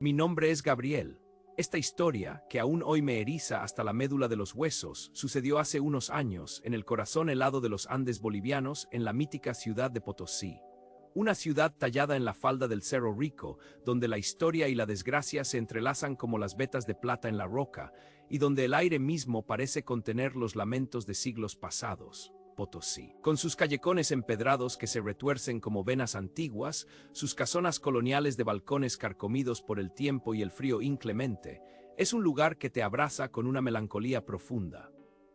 Mi nombre es Gabriel. Esta historia, que aún hoy me eriza hasta la médula de los huesos, sucedió hace unos años en el corazón helado de los Andes bolivianos, en la mítica ciudad de Potosí. Una ciudad tallada en la falda del Cerro Rico, donde la historia y la desgracia se entrelazan como las vetas de plata en la roca, y donde el aire mismo parece contener los lamentos de siglos pasados. Potosí. Con sus callejones empedrados que se retuercen como venas antiguas, sus casonas coloniales de balcones carcomidos por el tiempo y el frío inclemente, es un lugar que te abraza con una melancolía profunda.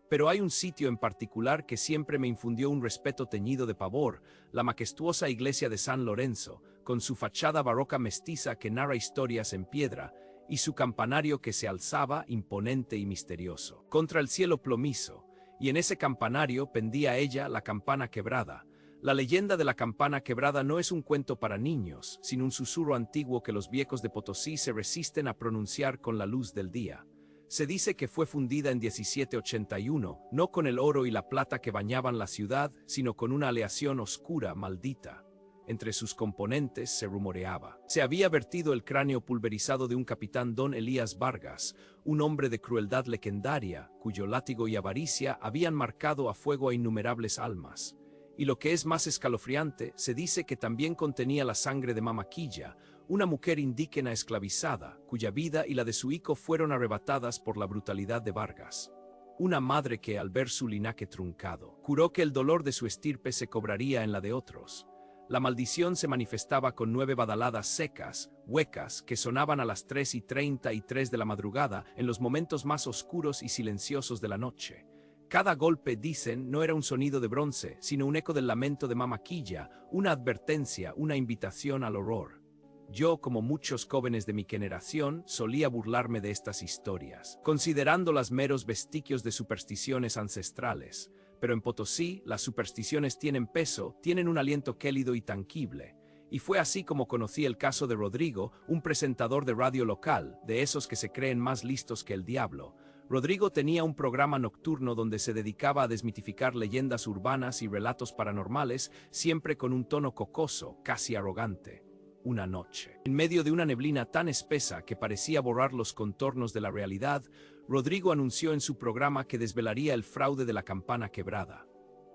Pero hay un sitio en particular que siempre me infundió un respeto teñido de pavor: la majestuosa iglesia de San Lorenzo, con su fachada barroca mestiza que narra historias en piedra, y su campanario que se alzaba imponente y misterioso contra el cielo plomizo. Y en ese campanario pendía ella la campana quebrada. La leyenda de la campana quebrada no es un cuento para niños, sino un susurro antiguo que los viejos de Potosí se resisten a pronunciar con la luz del día. Se dice que fue fundida en 1781, no con el oro y la plata que bañaban la ciudad, sino con una aleación oscura, maldita. Entre sus componentes se rumoreaba: se había vertido el cráneo pulverizado de un capitán Don Elías Vargas, un hombre de crueldad legendaria, cuyo látigo y avaricia habían marcado a fuego a innumerables almas. Y lo que es más escalofriante, se dice que también contenía la sangre de Mama Quilla, una mujer indígena esclavizada, cuya vida y la de su hijo fueron arrebatadas por la brutalidad de Vargas. Una madre que, al ver su linaje truncado, juró que el dolor de su estirpe se cobraría en la de otros. La maldición se manifestaba con 9 badaladas secas, huecas, que sonaban a las 3:33 de la madrugada, en los momentos más oscuros y silenciosos de la noche. Cada golpe, dicen, no era un sonido de bronce, sino un eco del lamento de Mama Quilla, una advertencia, una invitación al horror. Yo, como muchos jóvenes de mi generación, solía burlarme de estas historias, considerándolas meros vestigios de supersticiones ancestrales. Pero en Potosí, las supersticiones tienen peso, tienen un aliento gélido y tangible. Y fue así como conocí el caso de Rodrigo, un presentador de radio local, de esos que se creen más listos que el diablo. Rodrigo tenía un programa nocturno donde se dedicaba a desmitificar leyendas urbanas y relatos paranormales, siempre con un tono jocoso, casi arrogante. Una noche, en medio de una neblina tan espesa que parecía borrar los contornos de la realidad, Rodrigo anunció en su programa que desvelaría el fraude de la campana quebrada.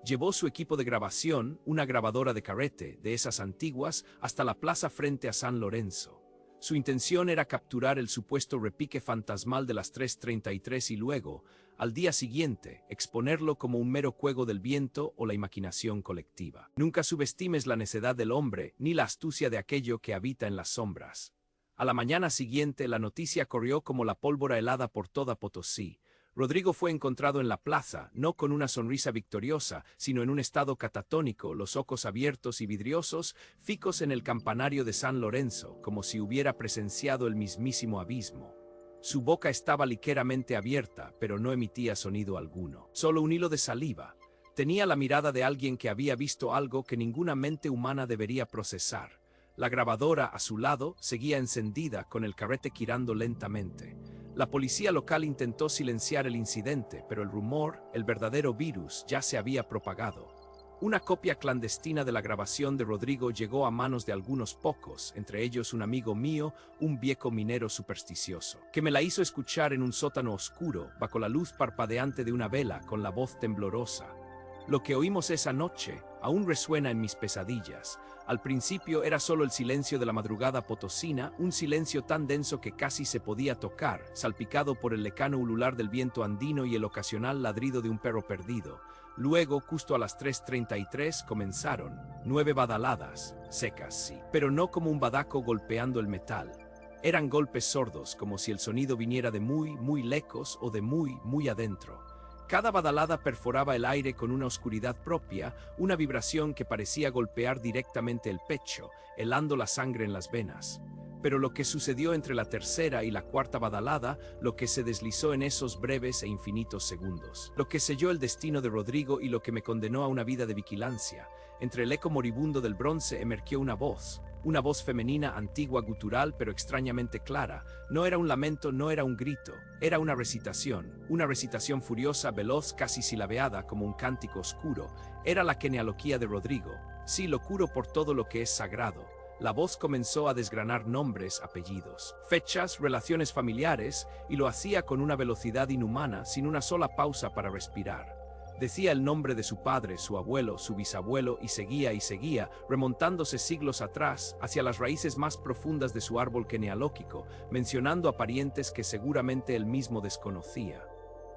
Llevó su equipo de grabación, una grabadora de carrete, de esas antiguas, hasta la plaza frente a San Lorenzo. Su intención era capturar el supuesto repique fantasmal de las 3:33 y luego, al día siguiente, exponerlo como un mero juego del viento o la imaginación colectiva. Nunca subestimes la necedad del hombre, ni la astucia de aquello que habita en las sombras. A la mañana siguiente, la noticia corrió como la pólvora helada por toda Potosí. Rodrigo fue encontrado en la plaza, no con una sonrisa victoriosa, sino en un estado catatónico, los ojos abiertos y vidriosos, fijos en el campanario de San Lorenzo, como si hubiera presenciado el mismísimo abismo. Su boca estaba ligeramente abierta, pero no emitía sonido alguno, solo un hilo de saliva. Tenía la mirada de alguien que había visto algo que ninguna mente humana debería procesar. La grabadora, a su lado, seguía encendida, con el carrete girando lentamente. La policía local intentó silenciar el incidente, pero el rumor, el verdadero virus, ya se había propagado. Una copia clandestina de la grabación de Rodrigo llegó a manos de algunos pocos, entre ellos un amigo mío, un viejo minero supersticioso, que me la hizo escuchar en un sótano oscuro, bajo la luz parpadeante de una vela, con la voz temblorosa. Lo que oímos esa noche aún resuena en mis pesadillas. Al principio era solo el silencio de la madrugada potosina, un silencio tan denso que casi se podía tocar, salpicado por el lejano ulular del viento andino y el ocasional ladrido de un perro perdido. Luego, justo a las 3:33, comenzaron 9 badaladas, secas sí, pero no como un badaco golpeando el metal. Eran golpes sordos, como si el sonido viniera de muy, muy lejos o de muy, muy adentro. Cada badalada perforaba el aire con una oscuridad propia, una vibración que parecía golpear directamente el pecho, helando la sangre en las venas. Pero lo que sucedió entre la tercera y la cuarta badalada, lo que se deslizó en esos breves e infinitos segundos, lo que selló el destino de Rodrigo y lo que me condenó a una vida de vigilancia. Entre el eco moribundo del bronce emergió una voz femenina, antigua, gutural, pero extrañamente clara. No era un lamento, no era un grito, era una recitación furiosa, veloz, casi silabeada, como un cántico oscuro. Era la genealogía de Rodrigo. Sí, lo juro por todo lo que es sagrado. La voz comenzó a desgranar nombres, apellidos, fechas, relaciones familiares, y lo hacía con una velocidad inhumana, sin una sola pausa para respirar. Decía el nombre de su padre, su abuelo, su bisabuelo, y seguía, remontándose siglos atrás, hacia las raíces más profundas de su árbol genealógico, mencionando a parientes que seguramente él mismo desconocía.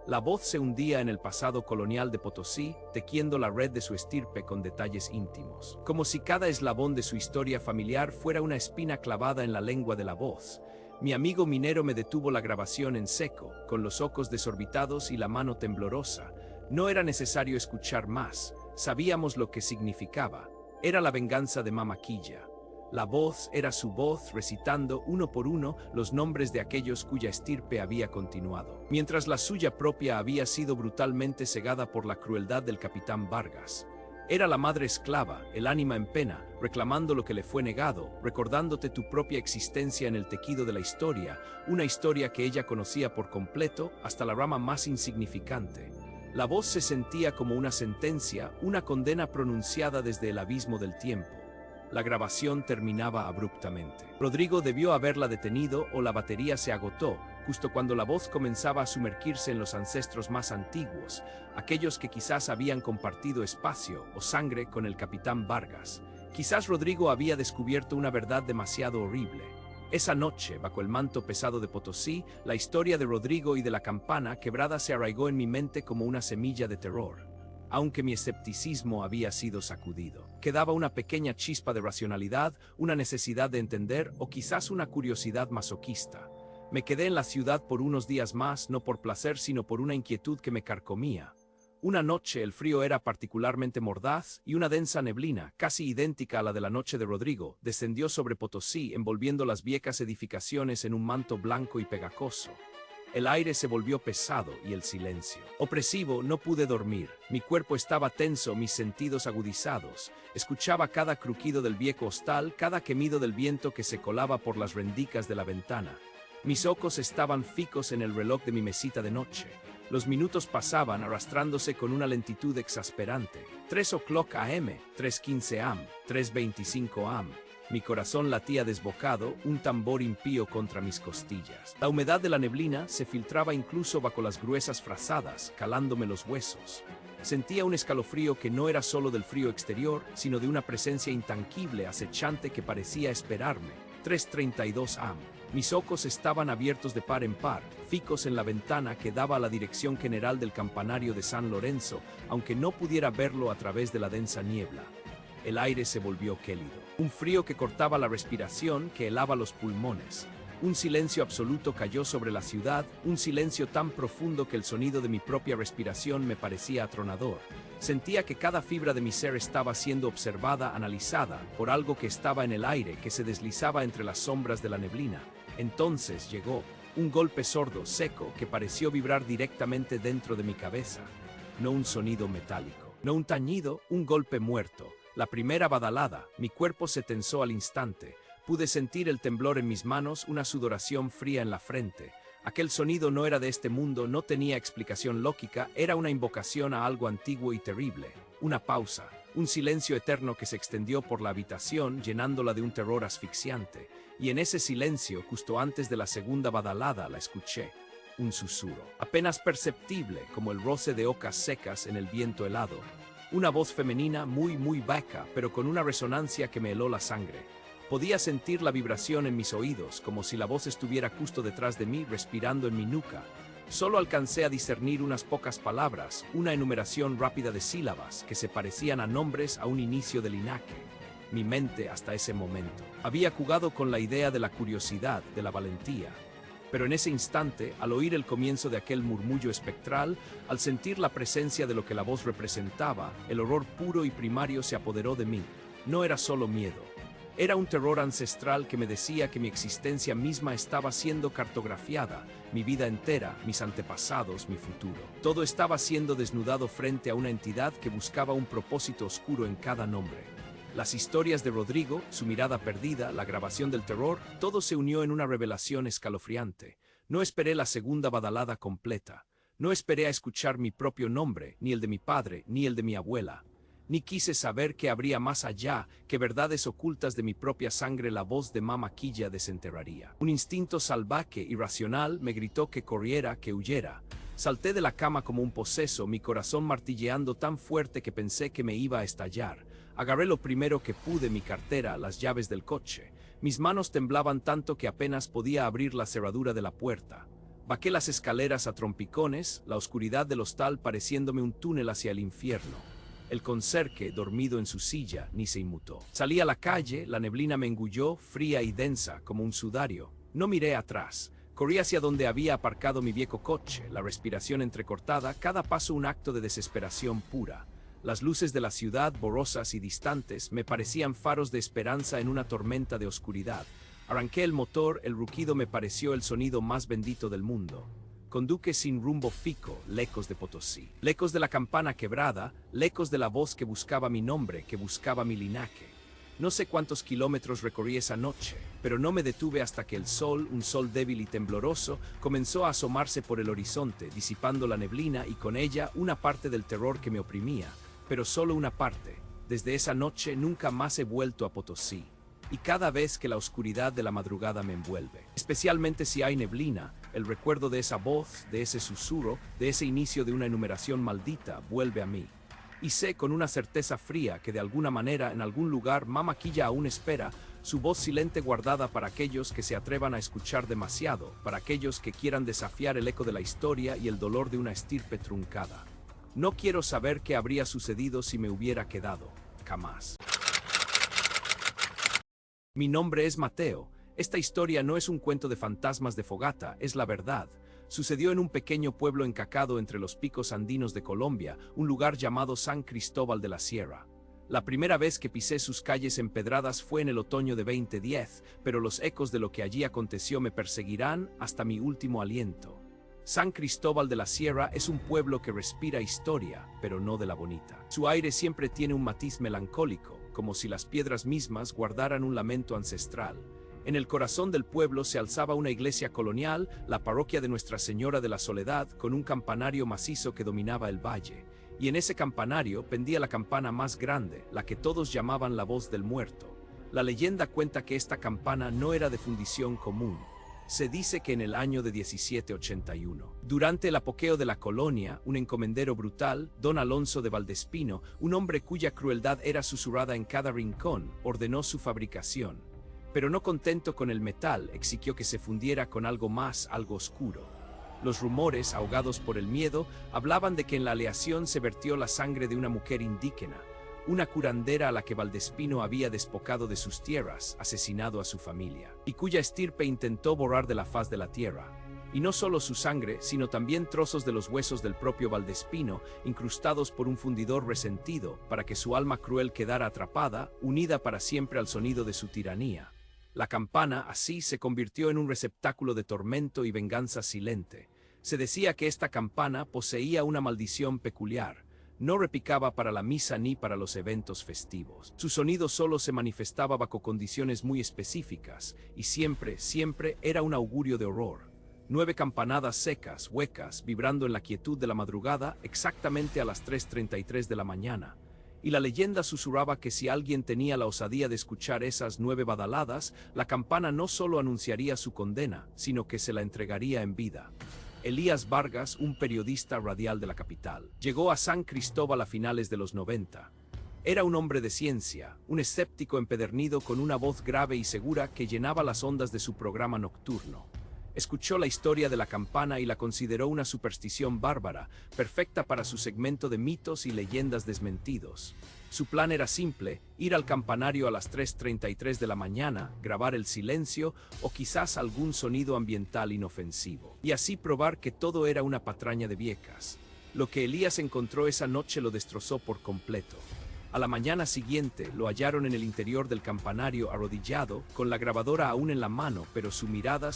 La voz se hundía en el pasado colonial de Potosí, tejiendo la red de su estirpe con detalles íntimos, como si cada eslabón de su historia familiar fuera una espina clavada en la lengua de la voz. Mi amigo minero me detuvo la grabación en seco, con los ojos desorbitados y la mano temblorosa. No era necesario escuchar más, sabíamos lo que significaba. Era la venganza de Mamaquilla. La voz era su voz recitando uno por uno los nombres de aquellos cuya estirpe había continuado, mientras la suya propia había sido brutalmente cegada por la crueldad del capitán Vargas. Era la madre esclava, el ánima en pena, reclamando lo que le fue negado, recordándote tu propia existencia en el tejido de la historia, una historia que ella conocía por completo hasta la rama más insignificante. La voz se sentía como una sentencia, una condena pronunciada desde el abismo del tiempo. La grabación terminaba abruptamente. Rodrigo debió haberla detenido o la batería se agotó, justo cuando la voz comenzaba a sumergirse en los ancestros más antiguos, aquellos que quizás habían compartido espacio o sangre con el capitán Vargas. Quizás Rodrigo había descubierto una verdad demasiado horrible. Esa noche, bajo el manto pesado de Potosí, la historia de Rodrigo y de la campana quebrada se arraigó en mi mente como una semilla de terror. Aunque mi escepticismo había sido sacudido, quedaba una pequeña chispa de racionalidad, una necesidad de entender o quizás una curiosidad masoquista. Me quedé en la ciudad por unos días más, no por placer sino por una inquietud que me carcomía. Una noche el frío era particularmente mordaz y una densa neblina, casi idéntica a la de la noche de Rodrigo, descendió sobre Potosí envolviendo las viejas edificaciones en un manto blanco y pegajoso. El aire se volvió pesado y el silencio opresivo. No pude dormir. Mi cuerpo estaba tenso, mis sentidos agudizados. Escuchaba cada crujido del viejo hostal, cada gemido del viento que se colaba por las rendijas de la ventana. Mis ojos estaban fijos en el reloj de mi mesita de noche. Los minutos pasaban arrastrándose con una lentitud exasperante. 3:00 AM, 3:15 AM, 3:25 AM. Mi corazón latía desbocado, un tambor impío contra mis costillas. La humedad de la neblina se filtraba incluso bajo las gruesas frazadas, calándome los huesos. Sentía un escalofrío que no era solo del frío exterior, sino de una presencia intangible, acechante que parecía esperarme. 3:32 AM. Mis ojos estaban abiertos de par en par, fijos en la ventana que daba a la dirección general del campanario de San Lorenzo, aunque no pudiera verlo a través de la densa niebla. El aire se volvió gélido, un frío que cortaba la respiración, que helaba los pulmones. Un silencio absoluto cayó sobre la ciudad, un silencio tan profundo que el sonido de mi propia respiración me parecía atronador. Sentía que cada fibra de mi ser estaba siendo observada, analizada, por algo que estaba en el aire, que se deslizaba entre las sombras de la neblina. Entonces llegó un golpe sordo, seco, que pareció vibrar directamente dentro de mi cabeza. No un sonido metálico, no un tañido, un golpe muerto. La primera badalada, mi cuerpo se tensó al instante. Pude sentir el temblor en mis manos, una sudoración fría en la frente. Aquel sonido no era de este mundo, no tenía explicación lógica, era una invocación a algo antiguo y terrible. Una pausa, un silencio eterno que se extendió por la habitación, llenándola de un terror asfixiante. Y en ese silencio, justo antes de la segunda badalada, la escuché. Un susurro, apenas perceptible, como el roce de hojas secas en el viento helado. Una voz femenina muy baja, pero con una resonancia que me heló la sangre. Podía sentir la vibración en mis oídos, como si la voz estuviera justo detrás de mí, respirando en mi nuca. Solo alcancé a discernir unas pocas palabras, una enumeración rápida de sílabas que se parecían a nombres a un inicio de linaje. Mi mente, hasta ese momento, había jugado con la idea de la curiosidad, de la valentía. Pero en ese instante, al oír el comienzo de aquel murmullo espectral, al sentir la presencia de lo que la voz representaba, el horror puro y primario se apoderó de mí. No era solo miedo. Era un terror ancestral que me decía que mi existencia misma estaba siendo cartografiada, mi vida entera, mis antepasados, mi futuro. Todo estaba siendo desnudado frente a una entidad que buscaba un propósito oscuro en cada nombre. Las historias de Rodrigo, su mirada perdida, la grabación del terror, todo se unió en una revelación escalofriante. No esperé la segunda badalada completa. No esperé a escuchar mi propio nombre, ni el de mi padre, ni el de mi abuela. Ni quise saber qué habría más allá, que verdades ocultas de mi propia sangre la voz de Mama Quilla desenterraría. Un instinto salvaje, irracional, me gritó que corriera, que huyera. Salté de la cama como un poseso, mi corazón martilleando tan fuerte que pensé que me iba a estallar. Agarré lo primero que pude, mi cartera, las llaves del coche. Mis manos temblaban tanto que apenas podía abrir la cerradura de la puerta. Bajé las escaleras a trompicones, la oscuridad del hostal pareciéndome un túnel hacia el infierno. El conserje, dormido en su silla, ni se inmutó. Salí a la calle, la neblina me engulló, fría y densa, como un sudario. No miré atrás. Corrí hacia donde había aparcado mi viejo coche, la respiración entrecortada, cada paso un acto de desesperación pura. Las luces de la ciudad, borrosas y distantes, me parecían faros de esperanza en una tormenta de oscuridad. Arranqué el motor, el rugido me pareció el sonido más bendito del mundo. Conduje sin rumbo fijo, lecos de Potosí. Lecos de la campana quebrada, lecos de la voz que buscaba mi nombre, que buscaba mi linaje. No sé cuántos kilómetros recorrí esa noche, pero no me detuve hasta que el sol, un sol débil y tembloroso, comenzó a asomarse por el horizonte, disipando la neblina y con ella una parte del terror que me oprimía, pero solo una parte. Desde esa noche nunca más he vuelto a Potosí. Y cada vez que la oscuridad de la madrugada me envuelve, especialmente si hay neblina, el recuerdo de esa voz, de ese susurro, de ese inicio de una enumeración maldita, vuelve a mí. Y sé con una certeza fría que de alguna manera, en algún lugar, Mama Quilla aún espera, su voz silente guardada para aquellos que se atrevan a escuchar demasiado, para aquellos que quieran desafiar el eco de la historia y el dolor de una estirpe truncada. No quiero saber qué habría sucedido si me hubiera quedado, jamás. Mi nombre es Mateo. Esta historia no es un cuento de fantasmas de fogata, es la verdad. Sucedió en un pequeño pueblo encacado entre los picos andinos de Colombia, un lugar llamado San Cristóbal de la Sierra. La primera vez que pisé sus calles empedradas fue en el otoño de 2010, pero los ecos de lo que allí aconteció me perseguirán hasta mi último aliento. San Cristóbal de la Sierra es un pueblo que respira historia, pero no de la bonita. Su aire siempre tiene un matiz melancólico, como si las piedras mismas guardaran un lamento ancestral. En el corazón del pueblo se alzaba una iglesia colonial, la parroquia de Nuestra Señora de la Soledad, con un campanario macizo que dominaba el valle. Y en ese campanario pendía la campana más grande, la que todos llamaban la voz del muerto. La leyenda cuenta que esta campana no era de fundición común. Se dice que en el año de 1781, durante el apogeo de la colonia, un encomendero brutal, don Alonso de Valdespino, un hombre cuya crueldad era susurrada en cada rincón, ordenó su fabricación. Pero no contento con el metal, exigió que se fundiera con algo más, algo oscuro. Los rumores, ahogados por el miedo, hablaban de que en la aleación se vertió la sangre de una mujer indígena, una curandera a la que Valdespino había despojado de sus tierras, asesinado a su familia, y cuya estirpe intentó borrar de la faz de la tierra. Y no solo su sangre, sino también trozos de los huesos del propio Valdespino, incrustados por un fundidor resentido, para que su alma cruel quedara atrapada, unida para siempre al sonido de su tiranía. La campana, así, se convirtió en un receptáculo de tormento y venganza silente. Se decía que esta campana poseía una maldición peculiar. No repicaba para la misa ni para los eventos festivos. Su sonido solo se manifestaba bajo condiciones muy específicas, y siempre, siempre era un augurio de horror. 9 campanadas secas, huecas, vibrando en la quietud de la madrugada, exactamente a las 3:33 de la mañana. Y la leyenda susurraba que si alguien tenía la osadía de escuchar esas 9 badaladas, la campana no solo anunciaría su condena, sino que se la entregaría en vida. Elías Vargas, un periodista radial de la capital, llegó a San Cristóbal a finales de los 90. Era un hombre de ciencia, un escéptico empedernido con una voz grave y segura que llenaba las ondas de su programa nocturno. Escuchó la historia de la campana y la consideró una superstición bárbara, perfecta para su segmento de mitos y leyendas desmentidos. Su plan era simple: ir al campanario a las 3:33 de la mañana, grabar el silencio o quizás algún sonido ambiental inofensivo, y así probar que todo era una patraña de viejas. Lo que Elías encontró esa noche lo destrozó por completo. A la mañana siguiente lo hallaron en el interior del campanario arrodillado, con la grabadora aún en la mano, pero su mirada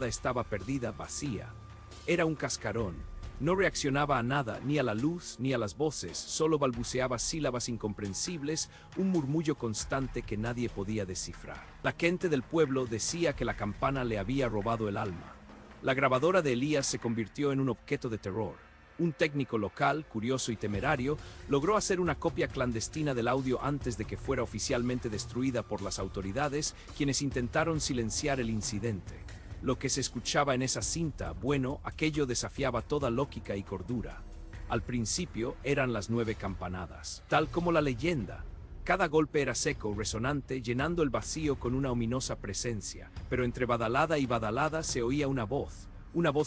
estaba perdida, vacía. Era un cascarón. No reaccionaba a nada, ni a la luz, ni a las voces, solo balbuceaba sílabas incomprensibles, un murmullo constante que nadie podía descifrar. La gente del pueblo decía que la campana le había robado el alma. La grabadora de Elías se convirtió en un objeto de terror. Un técnico local, curioso y temerario, logró hacer una copia clandestina del audio antes de que fuera oficialmente destruida por las autoridades, quienes intentaron silenciar el incidente. Lo que se escuchaba en esa cinta, bueno, aquello desafiaba toda lógica y cordura. Al principio eran las 9 campanadas, tal como la leyenda. Cada golpe era seco, resonante, llenando el vacío con una ominosa presencia, pero entre badalada y badalada se oía una voz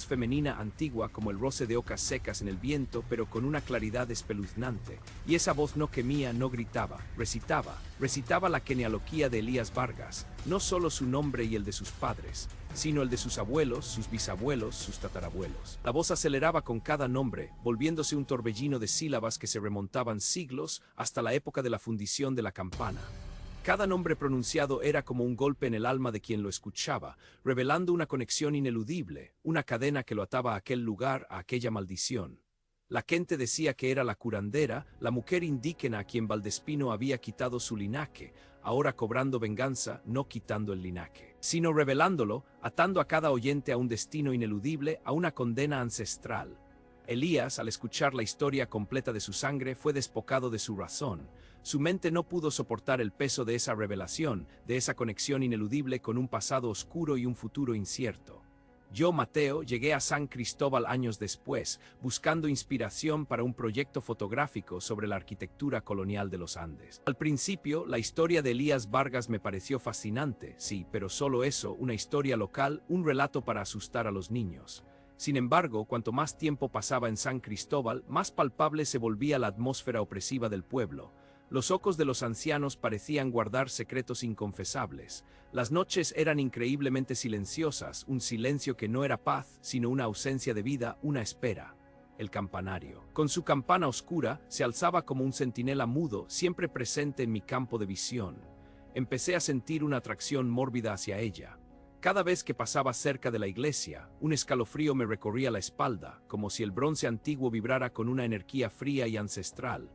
femenina antigua como el roce de hojas secas en el viento, pero con una claridad espeluznante. Y esa voz no gemía, no gritaba, recitaba la genealogía de Elías Vargas, no solo su nombre y el de sus padres, sino el de sus abuelos, sus bisabuelos, sus tatarabuelos. La voz aceleraba con cada nombre, volviéndose un torbellino de sílabas que se remontaban siglos hasta la época de la fundición de la campana. Cada nombre pronunciado era como un golpe en el alma de quien lo escuchaba, revelando una conexión ineludible, una cadena que lo ataba a aquel lugar, a aquella maldición. La gente decía que era la curandera, la mujer indígena a quien Valdespino había quitado su linaje, ahora cobrando venganza, no quitando el linaje, sino revelándolo, atando a cada oyente a un destino ineludible, a una condena ancestral. Elías, al escuchar la historia completa de su sangre, fue despojado de su razón. Su mente no pudo soportar el peso de esa revelación, de esa conexión ineludible con un pasado oscuro y un futuro incierto. Yo, Mateo, llegué a San Cristóbal años después, buscando inspiración para un proyecto fotográfico sobre la arquitectura colonial de los Andes. Al principio, la historia de Elías Vargas me pareció fascinante, sí, pero solo eso, una historia local, un relato para asustar a los niños. Sin embargo, cuanto más tiempo pasaba en San Cristóbal, más palpable se volvía la atmósfera opresiva del pueblo. Los ojos de los ancianos parecían guardar secretos inconfesables. Las noches eran increíblemente silenciosas, un silencio que no era paz, sino una ausencia de vida, una espera. El campanario, con su campana oscura, se alzaba como un centinela mudo, siempre presente en mi campo de visión. Empecé a sentir una atracción mórbida hacia ella. Cada vez que pasaba cerca de la iglesia, un escalofrío me recorría la espalda, como si el bronce antiguo vibrara con una energía fría y ancestral.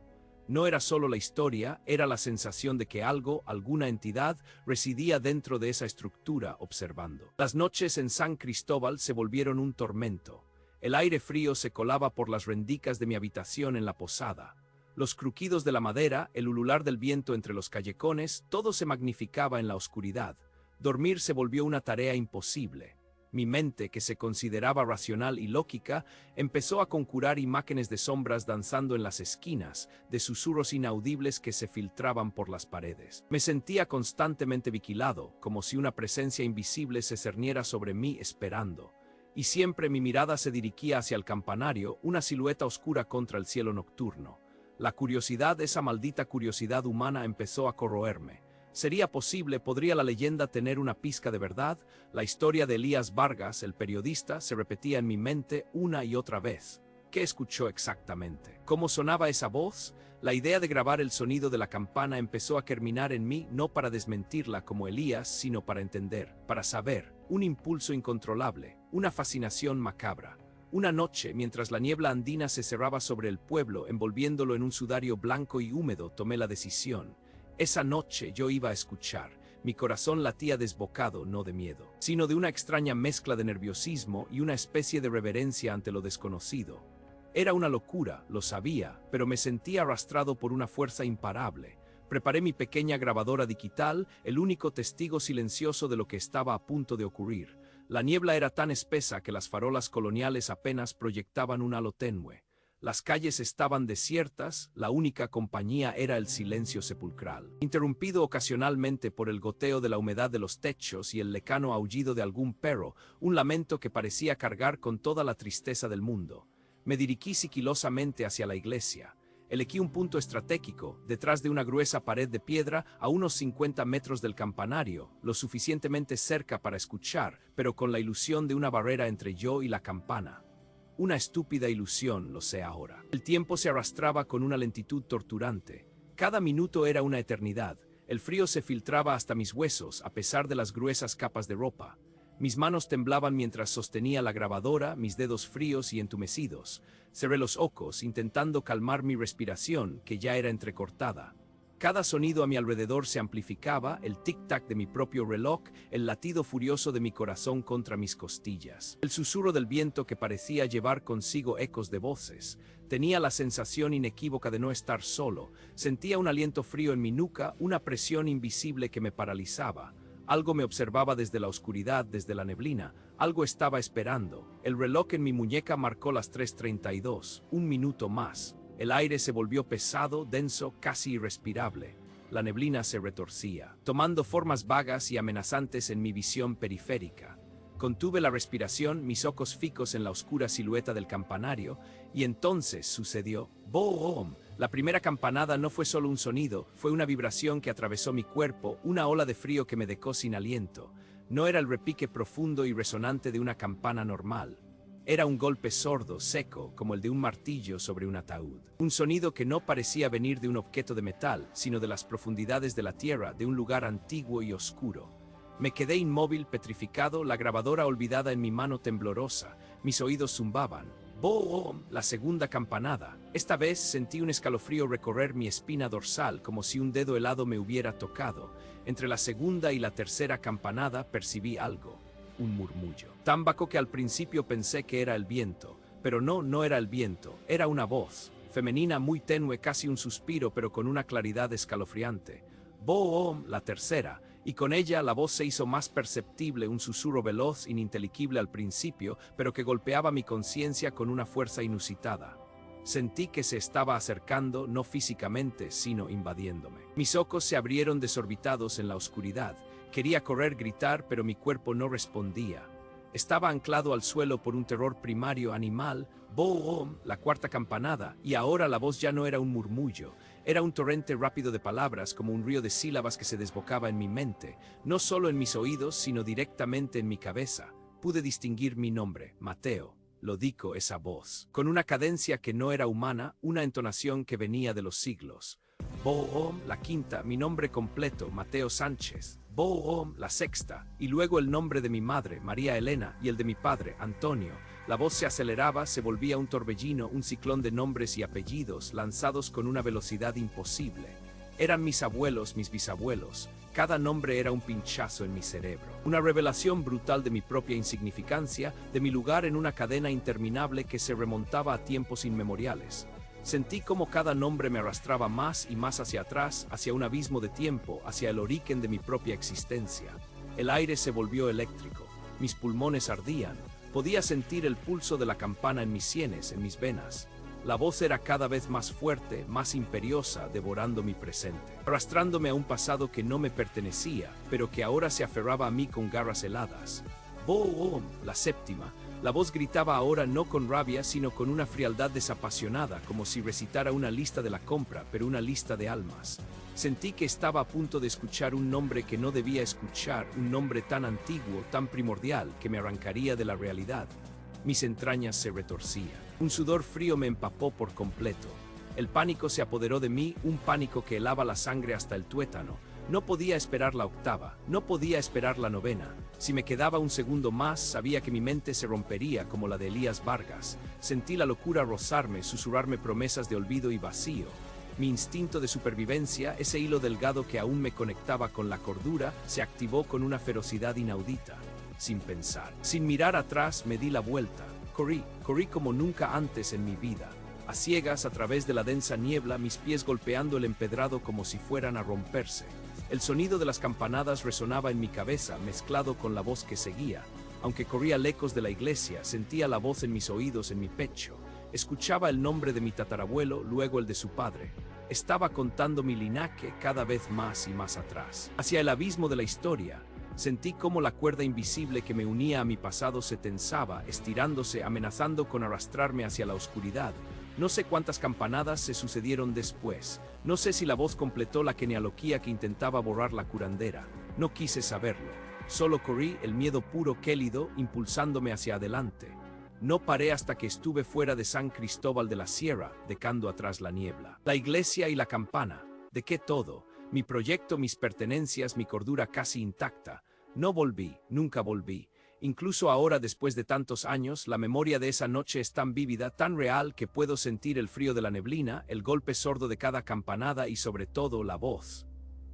No era solo la historia, era la sensación de que algo, alguna entidad, residía dentro de esa estructura observando. Las noches en San Cristóbal se volvieron un tormento. El aire frío se colaba por las rendijas de mi habitación en la posada. Los crujidos de la madera, el ulular del viento entre los callejones, todo se magnificaba en la oscuridad. Dormir se volvió una tarea imposible. Mi mente, que se consideraba racional y lógica, empezó a conjurar imágenes de sombras danzando en las esquinas, de susurros inaudibles que se filtraban por las paredes. Me sentía constantemente vigilado, como si una presencia invisible se cerniera sobre mí esperando. Y siempre mi mirada se dirigía hacia el campanario, una silueta oscura contra el cielo nocturno. La curiosidad, esa maldita curiosidad humana, empezó a corroerme. ¿Sería posible, podría la leyenda tener una pizca de verdad? La historia de Elías Vargas, el periodista, se repetía en mi mente una y otra vez. ¿Qué escuchó exactamente? ¿Cómo sonaba esa voz? La idea de grabar el sonido de la campana empezó a germinar en mí, no para desmentirla como Elías, sino para entender, para saber, un impulso incontrolable, una fascinación macabra. Una noche, mientras la niebla andina se cerraba sobre el pueblo, envolviéndolo en un sudario blanco y húmedo, tomé la decisión. Esa noche yo iba a escuchar. Mi corazón latía desbocado, no de miedo, sino de una extraña mezcla de nerviosismo y una especie de reverencia ante lo desconocido. Era una locura, lo sabía, pero me sentía arrastrado por una fuerza imparable. Preparé mi pequeña grabadora digital, el único testigo silencioso de lo que estaba a punto de ocurrir. La niebla era tan espesa que las farolas coloniales apenas proyectaban un halo tenue. Las calles estaban desiertas, la única compañía era el silencio sepulcral, interrumpido ocasionalmente por el goteo de la humedad de los techos y el lejano aullido de algún perro, un lamento que parecía cargar con toda la tristeza del mundo. Me dirigí sigilosamente hacia la iglesia. Elegí un punto estratégico, detrás de una gruesa pared de piedra, a unos 50 metros del campanario, lo suficientemente cerca para escuchar, pero con la ilusión de una barrera entre yo y la campana. Una estúpida ilusión, lo sé ahora. El tiempo se arrastraba con una lentitud torturante. Cada minuto era una eternidad. El frío se filtraba hasta mis huesos, a pesar de las gruesas capas de ropa. Mis manos temblaban mientras sostenía la grabadora, mis dedos fríos y entumecidos. Cerré los ojos, intentando calmar mi respiración, que ya era entrecortada. Cada sonido a mi alrededor se amplificaba, el tic-tac de mi propio reloj, el latido furioso de mi corazón contra mis costillas. El susurro del viento que parecía llevar consigo ecos de voces. Tenía la sensación inequívoca de no estar solo. Sentía un aliento frío en mi nuca, una presión invisible que me paralizaba. Algo me observaba desde la oscuridad, desde la neblina. Algo estaba esperando. El reloj en mi muñeca marcó las 3:32. Un minuto más. El aire se volvió pesado, denso, casi irrespirable. La neblina se retorcía, tomando formas vagas y amenazantes en mi visión periférica. Contuve la respiración, mis ojos fijos en la oscura silueta del campanario, y entonces sucedió. ¡Boom! La primera campanada no fue solo un sonido, fue una vibración que atravesó mi cuerpo, una ola de frío que me dejó sin aliento. No era el repique profundo y resonante de una campana normal. Era un golpe sordo, seco, como el de un martillo sobre un ataúd. Un sonido que no parecía venir de un objeto de metal, sino de las profundidades de la tierra, de un lugar antiguo y oscuro. Me quedé inmóvil, petrificado, la grabadora olvidada en mi mano temblorosa. Mis oídos zumbaban. ¡Boom! La segunda campanada. Esta vez sentí un escalofrío recorrer mi espina dorsal, como si un dedo helado me hubiera tocado. Entre la segunda y la tercera campanada percibí algo. Un murmullo. Tan bajo que al principio pensé que era el viento, pero no era el viento, era una voz, femenina muy tenue, casi un suspiro, pero con una claridad escalofriante. ¡Boom! La tercera, y con ella la voz se hizo más perceptible, un susurro veloz, ininteligible al principio, pero que golpeaba mi conciencia con una fuerza inusitada. Sentí que se estaba acercando, no físicamente, sino invadiéndome. Mis ojos se abrieron desorbitados en la oscuridad. Quería correr, gritar, pero mi cuerpo no respondía. Estaba anclado al suelo por un terror primario animal. ¡Boom! La cuarta campanada, y ahora la voz ya no era un murmullo. Era un torrente rápido de palabras, como un río de sílabas que se desbocaba en mi mente, no solo en mis oídos, sino directamente en mi cabeza. Pude distinguir mi nombre, Mateo. Lo dijo esa voz, con una cadencia que no era humana, una entonación que venía de los siglos. Boom, la quinta, mi nombre completo, Mateo Sánchez. Boom, la sexta, y luego el nombre de mi madre, María Elena, y el de mi padre, Antonio. La voz se aceleraba, se volvía un torbellino, un ciclón de nombres y apellidos, lanzados con una velocidad imposible. Eran mis abuelos, mis bisabuelos. Cada nombre era un pinchazo en mi cerebro. Una revelación brutal de mi propia insignificancia, de mi lugar en una cadena interminable que se remontaba a tiempos inmemoriales. Sentí como cada nombre me arrastraba más y más hacia atrás, hacia un abismo de tiempo, hacia el origen de mi propia existencia. El aire se volvió eléctrico. Mis pulmones ardían. Podía sentir el pulso de la campana en mis sienes, en mis venas. La voz era cada vez más fuerte, más imperiosa, devorando mi presente, arrastrándome a un pasado que no me pertenecía, pero que ahora se aferraba a mí con garras heladas. ¡Boom! La séptima. La voz gritaba ahora no con rabia, sino con una frialdad desapasionada, como si recitara una lista de la compra, pero una lista de almas. Sentí que estaba a punto de escuchar un nombre que no debía escuchar, un nombre tan antiguo, tan primordial, que me arrancaría de la realidad. Mis entrañas se retorcían. Un sudor frío me empapó por completo. El pánico se apoderó de mí, un pánico que helaba la sangre hasta el tuétano. No podía esperar la octava, no podía esperar la novena. Si me quedaba un segundo más, sabía que mi mente se rompería como la de Elías Vargas. Sentí la locura rozarme, susurrarme promesas de olvido y vacío. Mi instinto de supervivencia, ese hilo delgado que aún me conectaba con la cordura, se activó con una ferocidad inaudita. Sin pensar, sin mirar atrás, me di la vuelta. Corrí como nunca antes en mi vida. A ciegas, a través de la densa niebla, mis pies golpeando el empedrado como si fueran a romperse. El sonido de las campanadas resonaba en mi cabeza, mezclado con la voz que seguía. Aunque corría lejos de la iglesia, sentía la voz en mis oídos, en mi pecho. Escuchaba el nombre de mi tatarabuelo, luego el de su padre. Estaba contando mi linaje cada vez más y más atrás, hacia el abismo de la historia. Sentí cómo la cuerda invisible que me unía a mi pasado se tensaba, estirándose, amenazando con arrastrarme hacia la oscuridad. No sé cuántas campanadas se sucedieron después. No sé si la voz completó la genealogía que intentaba borrar la curandera. No quise saberlo. Solo corrí, el miedo puro, gélido, impulsándome hacia adelante. No paré hasta que estuve fuera de San Cristóbal de la Sierra, dejando atrás la niebla, la iglesia y la campana. Dejé todo. Mi proyecto, mis pertenencias, mi cordura casi intacta. No volví, nunca volví. Incluso ahora, después de tantos años, la memoria de esa noche es tan vívida, tan real, que puedo sentir el frío de la neblina, el golpe sordo de cada campanada y sobre todo la voz.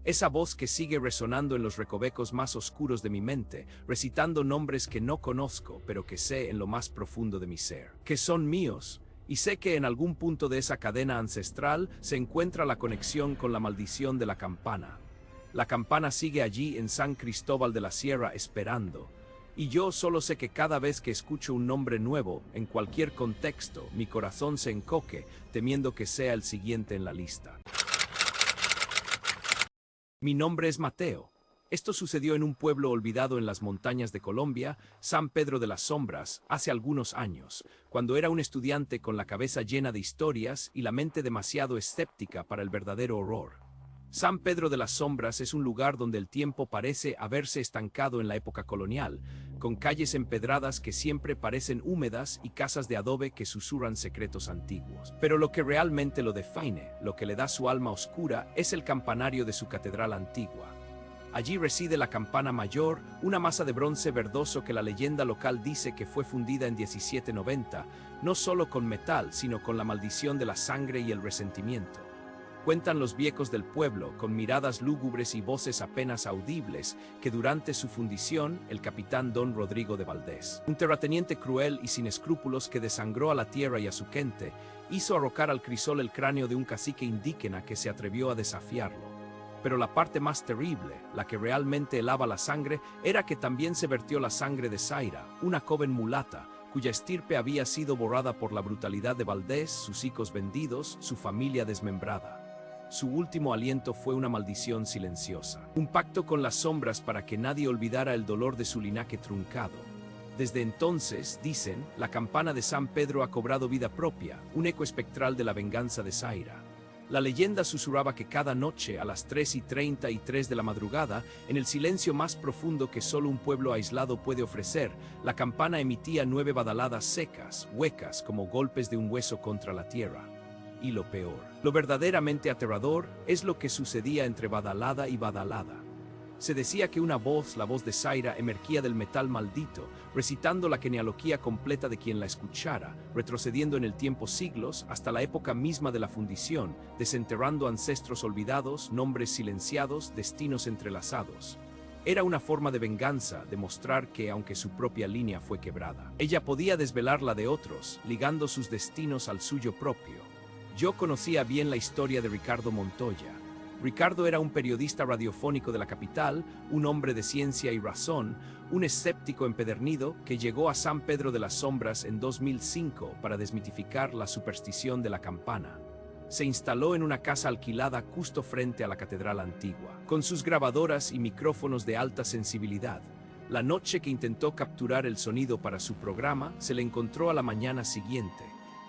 Esa voz que sigue resonando en los recovecos más oscuros de mi mente, recitando nombres que no conozco, pero que sé en lo más profundo de mi ser, que son míos, y sé que en algún punto de esa cadena ancestral se encuentra la conexión con la maldición de la campana. La campana sigue allí en San Cristóbal de la Sierra esperando. Y yo solo sé que cada vez que escucho un nombre nuevo, en cualquier contexto, mi corazón se encoge, temiendo que sea el siguiente en la lista. Mi nombre es Mateo. Esto sucedió en un pueblo olvidado en las montañas de Colombia, San Pedro de las Sombras, hace algunos años, cuando era un estudiante con la cabeza llena de historias y la mente demasiado escéptica para el verdadero horror. San Pedro de las Sombras es un lugar donde el tiempo parece haberse estancado en la época colonial, con calles empedradas que siempre parecen húmedas y casas de adobe que susurran secretos antiguos. Pero lo que realmente lo define, lo que le da su alma oscura, es el campanario de su catedral antigua. Allí reside la campana mayor, una masa de bronce verdoso que la leyenda local dice que fue fundida en 1790, no solo con metal, sino con la maldición de la sangre y el resentimiento. Cuentan los viejos del pueblo, con miradas lúgubres y voces apenas audibles, que durante su fundición, el capitán Don Rodrigo de Valdés, un terrateniente cruel y sin escrúpulos que desangró a la tierra y a su gente, hizo arrojar al crisol el cráneo de un cacique indígena que se atrevió a desafiarlo. Pero la parte más terrible, la que realmente helaba la sangre, era que también se vertió la sangre de Zaira, una joven mulata, cuya estirpe había sido borrada por la brutalidad de Valdés, sus hijos vendidos, su familia desmembrada. Su último aliento fue una maldición silenciosa, un pacto con las sombras para que nadie olvidara el dolor de su linaje truncado. Desde entonces, dicen, la campana de San Pedro ha cobrado vida propia, un eco espectral de la venganza de Zaira. La leyenda susurraba que cada noche, a las 3:33 de la madrugada, en el silencio más profundo que solo un pueblo aislado puede ofrecer, la campana emitía 9 badaladas secas, huecas, como golpes de un hueso contra la tierra. Y lo peor, lo verdaderamente aterrador, es lo que sucedía entre badalada y badalada. Se decía que una voz, la voz de Zaira, emergía del metal maldito, recitando la genealogía completa de quien la escuchara, retrocediendo en el tiempo siglos hasta la época misma de la fundición, desenterrando ancestros olvidados, nombres silenciados, destinos entrelazados. Era una forma de venganza, de mostrar que, aunque su propia línea fue quebrada, ella podía desvelar la de otros, ligando sus destinos al suyo propio. Yo conocía bien la historia de Ricardo Montoya. Ricardo era un periodista radiofónico de la capital, un hombre de ciencia y razón, un escéptico empedernido que llegó a San Pedro de las Sombras en 2005 para desmitificar la superstición de la campana. Se instaló en una casa alquilada justo frente a la catedral antigua, con sus grabadoras y micrófonos de alta sensibilidad. La noche que intentó capturar el sonido para su programa, se le encontró a la mañana siguiente.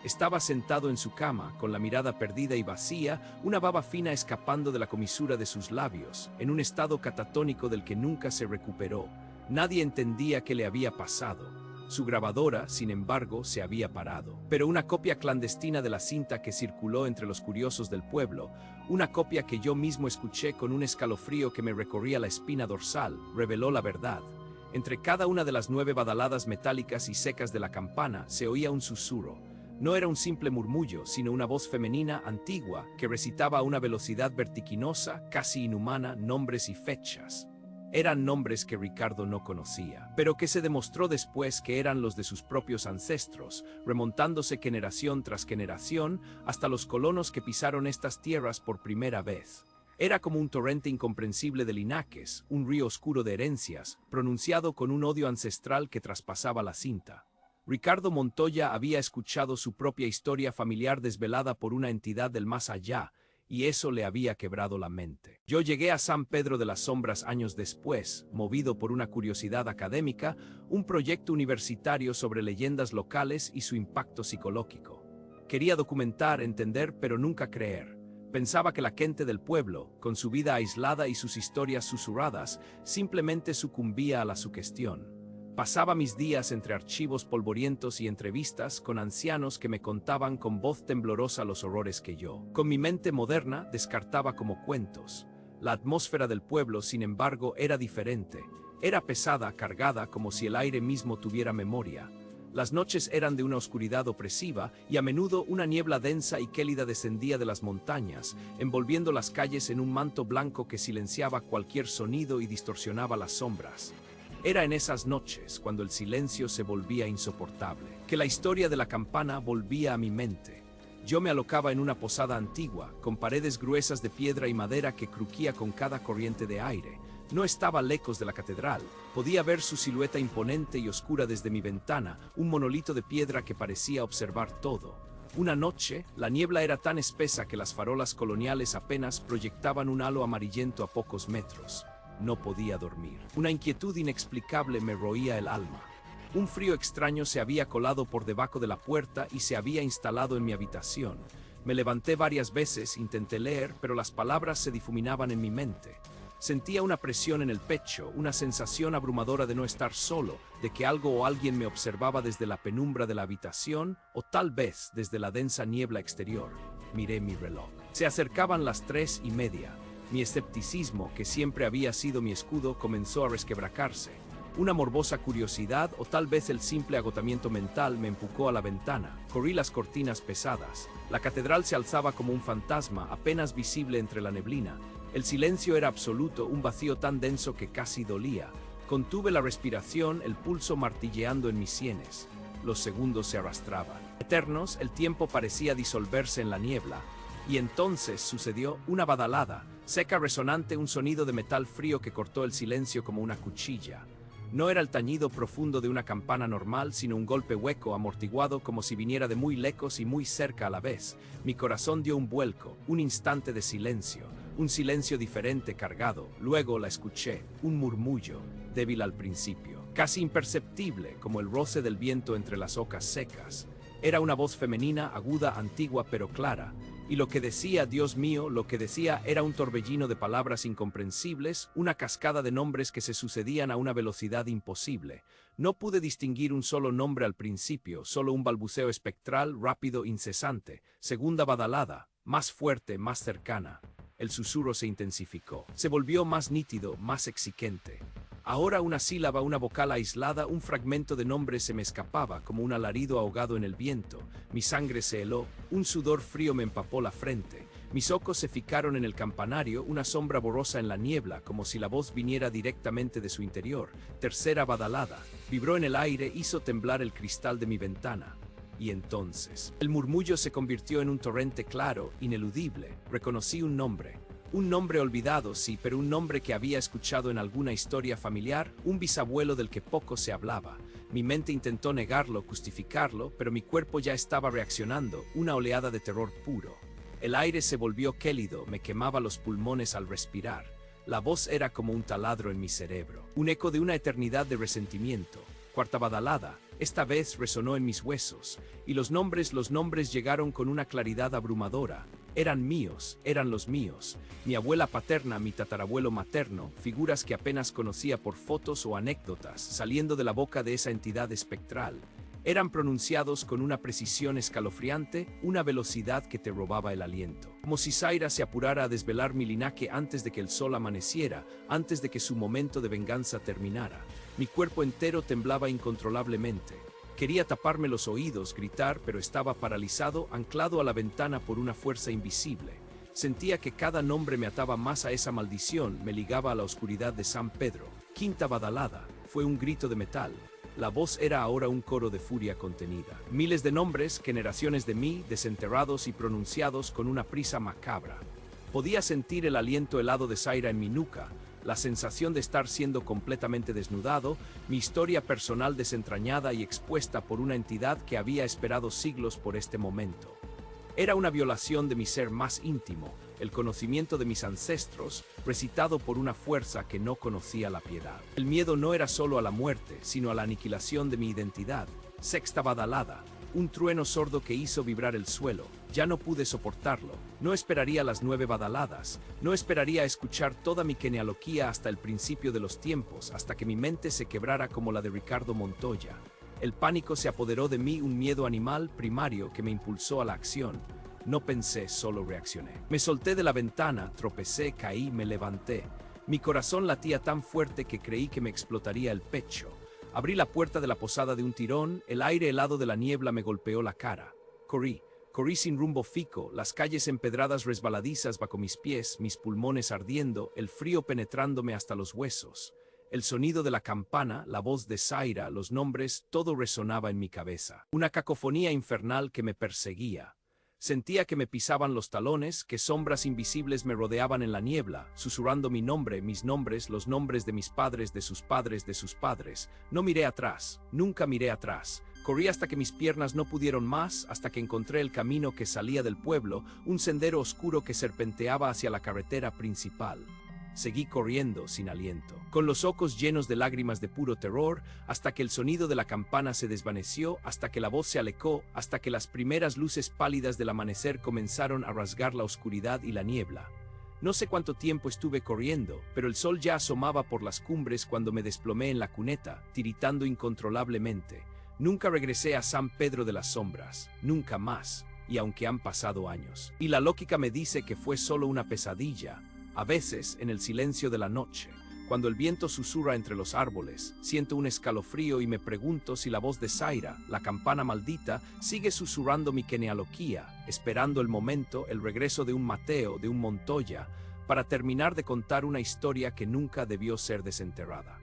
Estaba sentado en su cama, con la mirada perdida y vacía, una baba fina escapando de la comisura de sus labios, en un estado catatónico del que nunca se recuperó. Nadie entendía qué le había pasado. Su grabadora, sin embargo, se había parado. Pero una copia clandestina de la cinta que circuló entre los curiosos del pueblo, una copia que yo mismo escuché con un escalofrío que me recorría la espina dorsal, reveló la verdad. Entre cada una de las 9 badaladas metálicas y secas de la campana se oía un susurro. No era un simple murmullo, sino una voz femenina antigua que recitaba a una velocidad vertiginosa, casi inhumana, nombres y fechas. Eran nombres que Ricardo no conocía, pero que se demostró después que eran los de sus propios ancestros, remontándose generación tras generación hasta los colonos que pisaron estas tierras por primera vez. Era como un torrente incomprensible de linajes, un río oscuro de herencias, pronunciado con un odio ancestral que traspasaba la cinta. Ricardo Montoya había escuchado su propia historia familiar desvelada por una entidad del más allá, y eso le había quebrado la mente. Yo llegué a San Pedro de las Sombras años después, movido por una curiosidad académica, un proyecto universitario sobre leyendas locales y su impacto psicológico. Quería documentar, entender, pero nunca creer. Pensaba que la gente del pueblo, con su vida aislada y sus historias susurradas, simplemente sucumbía a la sugestión. Pasaba mis días entre archivos polvorientos y entrevistas con ancianos que me contaban con voz temblorosa los horrores que yo, con mi mente moderna, descartaba como cuentos. La atmósfera del pueblo, sin embargo, era diferente. Era pesada, cargada, como si el aire mismo tuviera memoria. Las noches eran de una oscuridad opresiva y a menudo una niebla densa y gélida descendía de las montañas, envolviendo las calles en un manto blanco que silenciaba cualquier sonido y distorsionaba las sombras. Era en esas noches, cuando el silencio se volvía insoportable, que la historia de la campana volvía a mi mente. Yo me alocaba en una posada antigua, con paredes gruesas de piedra y madera que crujía con cada corriente de aire. No estaba lejos de la catedral. Podía ver su silueta imponente y oscura desde mi ventana, un monolito de piedra que parecía observar todo. Una noche, la niebla era tan espesa que las farolas coloniales apenas proyectaban un halo amarillento a pocos metros. No podía dormir. Una inquietud inexplicable me roía el alma. Un frío extraño se había colado por debajo de la puerta y se había instalado en mi habitación. Me levanté varias veces, intenté leer, pero las palabras se difuminaban en mi mente. Sentía una presión en el pecho, una sensación abrumadora de no estar solo, de que algo o alguien me observaba desde la penumbra de la habitación o tal vez desde la densa niebla exterior. Miré mi reloj. Se acercaban las 3:30. Mi escepticismo, que siempre había sido mi escudo, comenzó a resquebrajarse. Una morbosa curiosidad o tal vez el simple agotamiento mental me empujó a la ventana. Corrí las cortinas pesadas. La catedral se alzaba como un fantasma, apenas visible entre la neblina. El silencio era absoluto, un vacío tan denso que casi dolía. Contuve la respiración, el pulso martilleando en mis sienes. Los segundos se arrastraban. Eternos, el tiempo parecía disolverse en la niebla. Y entonces sucedió una badalada, seca, resonante, un sonido de metal frío que cortó el silencio como una cuchilla. No era el tañido profundo de una campana normal, sino un golpe hueco, amortiguado, como si viniera de muy lejos y muy cerca a la vez. Mi corazón dio un vuelco, un instante de silencio, un silencio diferente, cargado. Luego la escuché, un murmullo, débil al principio, casi imperceptible, como el roce del viento entre las hojas secas. Era una voz femenina, aguda, antigua, pero clara. Y lo que decía, Dios mío, lo que decía era un torbellino de palabras incomprensibles, una cascada de nombres que se sucedían a una velocidad imposible. No pude distinguir un solo nombre al principio, solo un balbuceo espectral, rápido, incesante. Segunda badalada, más fuerte, más cercana. El susurro se intensificó. Se volvió más nítido, más exigente. Ahora una sílaba, una vocal aislada, un fragmento de nombre se me escapaba como un alarido ahogado en el viento. Mi sangre se heló, un sudor frío me empapó la frente. Mis ojos se fijaron en el campanario, una sombra borrosa en la niebla, como si la voz viniera directamente de su interior. Tercera badalada. Vibró en el aire, hizo temblar el cristal de mi ventana. Y entonces, el murmullo se convirtió en un torrente claro, ineludible. Reconocí un nombre. Un nombre olvidado, sí, pero un nombre que había escuchado en alguna historia familiar, un bisabuelo del que poco se hablaba. Mi mente intentó negarlo, justificarlo, pero mi cuerpo ya estaba reaccionando, una oleada de terror puro. El aire se volvió gélido, me quemaba los pulmones al respirar. La voz era como un taladro en mi cerebro, un eco de una eternidad de resentimiento. Cuarta badalada, esta vez resonó en mis huesos, y los nombres llegaron con una claridad abrumadora. Eran míos, eran los míos. Mi abuela paterna, mi tatarabuelo materno, figuras que apenas conocía por fotos o anécdotas, saliendo de la boca de esa entidad espectral. Eran pronunciados con una precisión escalofriante, una velocidad que te robaba el aliento. Como si Zaira se apurara a desvelar mi linaje antes de que el sol amaneciera, antes de que su momento de venganza terminara. Mi cuerpo entero temblaba incontrolablemente. Quería taparme los oídos, gritar, pero estaba paralizado, anclado a la ventana por una fuerza invisible. Sentía que cada nombre me ataba más a esa maldición, me ligaba a la oscuridad de San Pedro. Quinta badalada. Fue un grito de metal. La voz era ahora un coro de furia contenida. Miles de nombres, generaciones de mí, desenterrados y pronunciados con una prisa macabra. Podía sentir el aliento helado de Zaira en mi nuca, la sensación de estar siendo completamente desnudado, mi historia personal desentrañada y expuesta por una entidad que había esperado siglos por este momento. Era una violación de mi ser más íntimo, el conocimiento de mis ancestros, recitado por una fuerza que no conocía la piedad. El miedo no era solo a la muerte, sino a la aniquilación de mi identidad. Sexta badalada. Un trueno sordo que hizo vibrar el suelo. Ya no pude soportarlo. No esperaría las 9 badaladas. No esperaría escuchar toda mi genealogía hasta el principio de los tiempos, hasta que mi mente se quebrara como la de Ricardo Montoya. El pánico se apoderó de mí, un miedo animal primario que me impulsó a la acción. No pensé, solo reaccioné. Me solté de la ventana, tropecé, caí, me levanté. Mi corazón latía tan fuerte que creí que me explotaría el pecho. Abrí la puerta de la posada de un tirón, el aire helado de la niebla me golpeó la cara. Corrí sin rumbo fijo, las calles empedradas resbaladizas bajo mis pies, mis pulmones ardiendo, el frío penetrándome hasta los huesos. El sonido de la campana, la voz de Zaira, los nombres, todo resonaba en mi cabeza. Una cacofonía infernal que me perseguía. Sentía que me pisaban los talones, que sombras invisibles me rodeaban en la niebla, susurrando mi nombre, mis nombres, los nombres de mis padres, de sus padres, de sus padres. No miré atrás, nunca miré atrás. Corrí hasta que mis piernas no pudieron más, hasta que encontré el camino que salía del pueblo, un sendero oscuro que serpenteaba hacia la carretera principal. Seguí corriendo sin aliento, con los ojos llenos de lágrimas de puro terror, hasta que el sonido de la campana se desvaneció, hasta que la voz se alejó, hasta que las primeras luces pálidas del amanecer comenzaron a rasgar la oscuridad y la niebla. No sé cuánto tiempo estuve corriendo, pero el sol ya asomaba por las cumbres cuando me desplomé en la cuneta, tiritando incontrolablemente. Nunca regresé a San Pedro de las Sombras, nunca más, y aunque han pasado años. Y la lógica me dice que fue solo una pesadilla. A veces, en el silencio de la noche, cuando el viento susurra entre los árboles, siento un escalofrío y me pregunto si la voz de Zaira, la campana maldita, sigue susurrando mi genealogía, esperando el momento, el regreso de un Mateo, de un Montoya, para terminar de contar una historia que nunca debió ser desenterrada.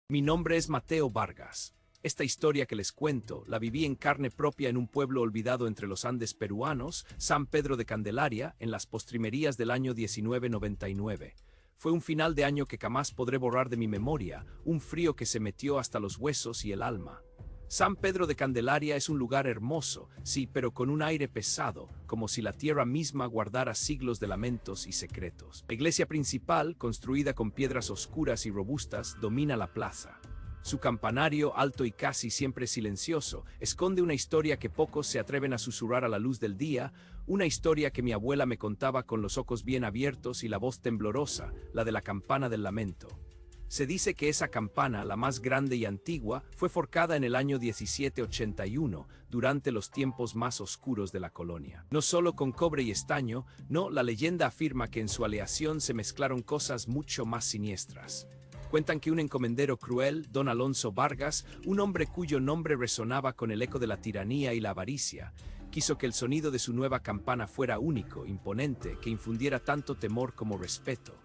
Mi nombre es Mateo Vargas. Esta historia que les cuento la viví en carne propia en un pueblo olvidado entre los Andes peruanos, San Pedro de Candelaria, en las postrimerías del año 1999. Fue un final de año que jamás podré borrar de mi memoria, un frío que se metió hasta los huesos y el alma. San Pedro de Candelaria es un lugar hermoso, sí, pero con un aire pesado, como si la tierra misma guardara siglos de lamentos y secretos. La iglesia principal, construida con piedras oscuras y robustas, domina la plaza. Su campanario, alto y casi siempre silencioso, esconde una historia que pocos se atreven a susurrar a la luz del día, una historia que mi abuela me contaba con los ojos bien abiertos y la voz temblorosa, la de la campana del lamento. Se dice que esa campana, la más grande y antigua, fue forjada en el año 1781, durante los tiempos más oscuros de la colonia. No solo con cobre y estaño, no, la leyenda afirma que en su aleación se mezclaron cosas mucho más siniestras. Cuentan que un encomendero cruel, don Alonso Vargas, un hombre cuyo nombre resonaba con el eco de la tiranía y la avaricia, quiso que el sonido de su nueva campana fuera único, imponente, que infundiera tanto temor como respeto.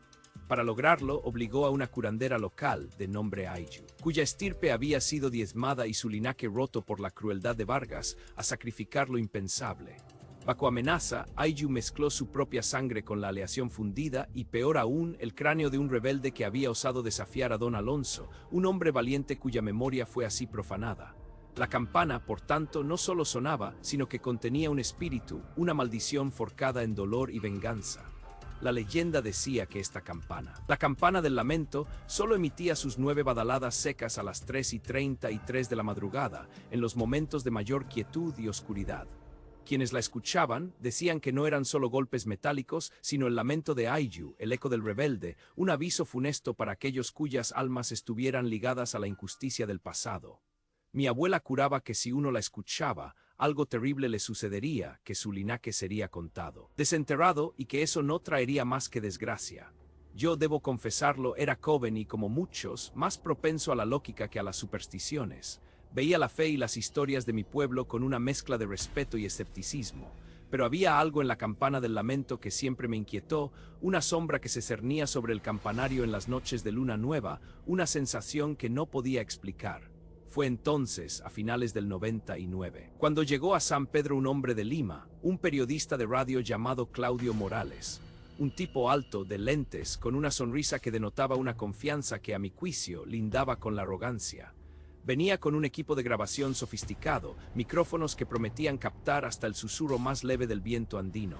Para lograrlo, obligó a una curandera local, de nombre Ayllu, cuya estirpe había sido diezmada y su linaje roto por la crueldad de Vargas, a sacrificar lo impensable. Bajo amenaza, Ayllu mezcló su propia sangre con la aleación fundida y, peor aún, el cráneo de un rebelde que había osado desafiar a don Alonso, un hombre valiente cuya memoria fue así profanada. La campana, por tanto, no solo sonaba, sino que contenía un espíritu, una maldición forjada en dolor y venganza. La leyenda decía que esta campana, la campana del lamento, solo emitía sus 9 badaladas secas a las 3:33 de la madrugada, en los momentos de mayor quietud y oscuridad. Quienes la escuchaban decían que no eran solo golpes metálicos, sino el lamento de Ayllu, el eco del rebelde, un aviso funesto para aquellos cuyas almas estuvieran ligadas a la injusticia del pasado. Mi abuela juraba que si uno la escuchaba, algo terrible le sucedería, que su linaje sería contado, desenterrado y que eso no traería más que desgracia. Yo, debo confesarlo, era joven y, como muchos, más propenso a la lógica que a las supersticiones. Veía la fe y las historias de mi pueblo con una mezcla de respeto y escepticismo, pero había algo en la campana del lamento que siempre me inquietó, una sombra que se cernía sobre el campanario en las noches de luna nueva, una sensación que no podía explicar. Fue entonces, a finales del 99, cuando llegó a San Pedro un hombre de Lima, un periodista de radio llamado Claudio Morales. Un tipo alto, de lentes, con una sonrisa que denotaba una confianza que, a mi juicio, lindaba con la arrogancia. Venía con un equipo de grabación sofisticado, micrófonos que prometían captar hasta el susurro más leve del viento andino.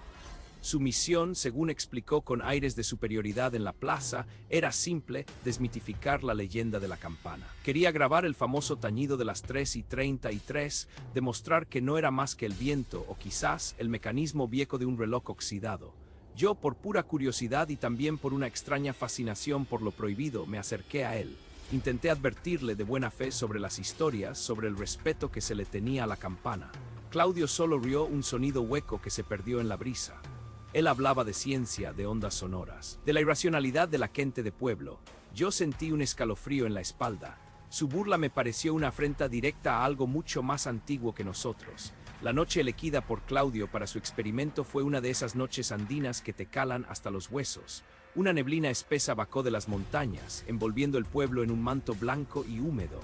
Su misión, según explicó con aires de superioridad en la plaza, era simple: desmitificar la leyenda de la campana. Quería grabar el famoso tañido de las 3:33, demostrar que no era más que el viento o quizás el mecanismo viejo de un reloj oxidado. Yo, por pura curiosidad y también por una extraña fascinación por lo prohibido, me acerqué a él. Intenté advertirle de buena fe sobre las historias, sobre el respeto que se le tenía a la campana. Claudio solo rió, un sonido hueco que se perdió en la brisa. Él hablaba de ciencia, de ondas sonoras, de la irracionalidad de la gente de pueblo. Yo sentí un escalofrío en la espalda. Su burla me pareció una afrenta directa a algo mucho más antiguo que nosotros. La noche elegida por Claudio para su experimento fue una de esas noches andinas que te calan hasta los huesos. Una neblina espesa bajó de las montañas, envolviendo el pueblo en un manto blanco y húmedo.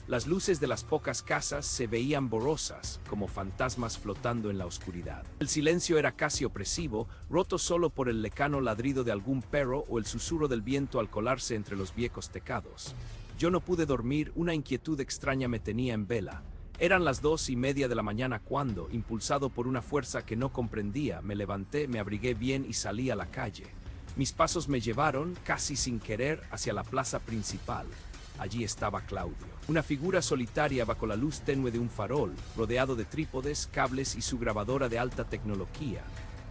Las luces de las pocas casas se veían borrosas, como fantasmas flotando en la oscuridad. El silencio era casi opresivo, roto solo por el lejano ladrido de algún perro o el susurro del viento al colarse entre los viejos tejados. Yo no pude dormir, una inquietud extraña me tenía en vela. Eran las 2:30 de la mañana cuando, impulsado por una fuerza que no comprendía, me levanté, me abrigué bien y salí a la calle. Mis pasos me llevaron, casi sin querer, hacia la plaza principal. Allí estaba Claudio, una figura solitaria bajo la luz tenue de un farol, rodeado de trípodes, cables y su grabadora de alta tecnología.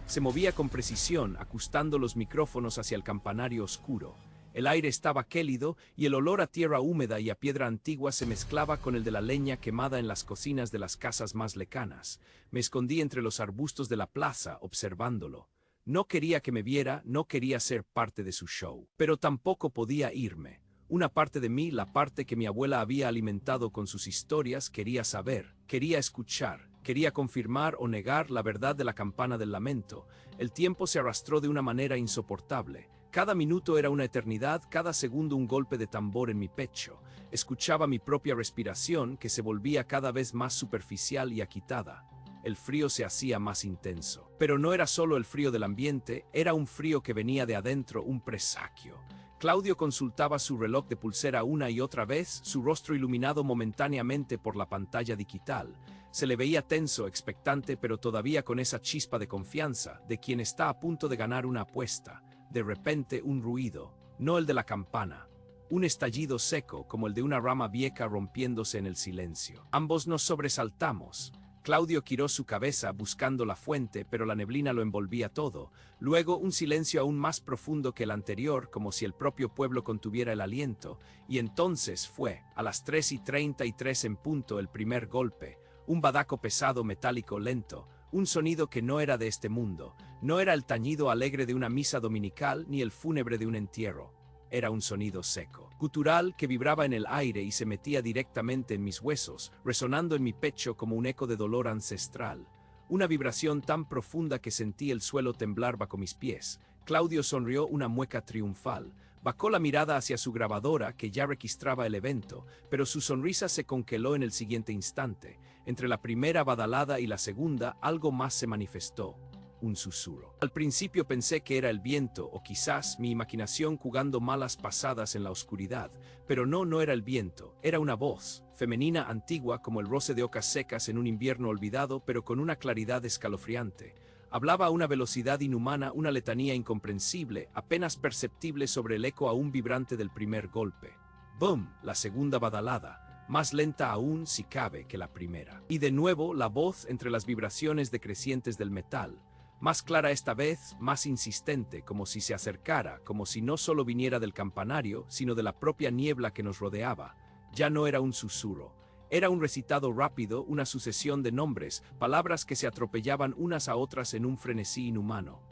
Se movía con precisión, ajustando los micrófonos hacia el campanario oscuro. El aire estaba gélido y el olor a tierra húmeda y a piedra antigua se mezclaba con el de la leña quemada en las cocinas de las casas más lejanas. Me escondí entre los arbustos de la plaza, observándolo. No quería que me viera, no quería ser parte de su show, pero tampoco podía irme. Una parte de mí, la parte que mi abuela había alimentado con sus historias, quería saber, quería escuchar, quería confirmar o negar la verdad de la campana del lamento. El tiempo se arrastró de una manera insoportable. Cada minuto era una eternidad, cada segundo un golpe de tambor en mi pecho. Escuchaba mi propia respiración, que se volvía cada vez más superficial y agitada. El frío se hacía más intenso. Pero no era solo el frío del ambiente, era un frío que venía de adentro, un presagio. Claudio consultaba su reloj de pulsera una y otra vez, su rostro iluminado momentáneamente por la pantalla digital. Se le veía tenso, expectante, pero todavía con esa chispa de confianza, de quien está a punto de ganar una apuesta. De repente un ruido, no el de la campana. Un estallido seco, como el de una rama vieja rompiéndose en el silencio. Ambos nos sobresaltamos. Claudio giró su cabeza buscando la fuente, pero la neblina lo envolvía todo. Luego un silencio aún más profundo que el anterior, como si el propio pueblo contuviera el aliento. Y entonces fue, a las 3:33 en punto, el primer golpe. Un badaco pesado, metálico, lento. Un sonido que no era de este mundo. No era el tañido alegre de una misa dominical, ni el fúnebre de un entierro. Era un sonido seco, gutural, que vibraba en el aire y se metía directamente en mis huesos, resonando en mi pecho como un eco de dolor ancestral. Una vibración tan profunda que sentí el suelo temblar bajo mis pies. Claudio sonrió una mueca triunfal. Bajó la mirada hacia su grabadora, que ya registraba el evento, pero su sonrisa se congeló en el siguiente instante. Entre la primera badalada y la segunda, algo más se manifestó. Un susurro. Al principio pensé que era el viento, o quizás mi imaginación jugando malas pasadas en la oscuridad, pero no era el viento, era una voz, femenina antigua como el roce de hojas secas en un invierno olvidado, pero con una claridad escalofriante. Hablaba a una velocidad inhumana, una letanía incomprensible, apenas perceptible sobre el eco aún vibrante del primer golpe. ¡Bum! La segunda badalada, más lenta aún, si cabe, que la primera. Y de nuevo la voz entre las vibraciones decrecientes del metal. Más clara esta vez, más insistente, como si se acercara, como si no solo viniera del campanario, sino de la propia niebla que nos rodeaba. Ya no era un susurro. Era un recitado rápido, una sucesión de nombres, palabras que se atropellaban unas a otras en un frenesí inhumano.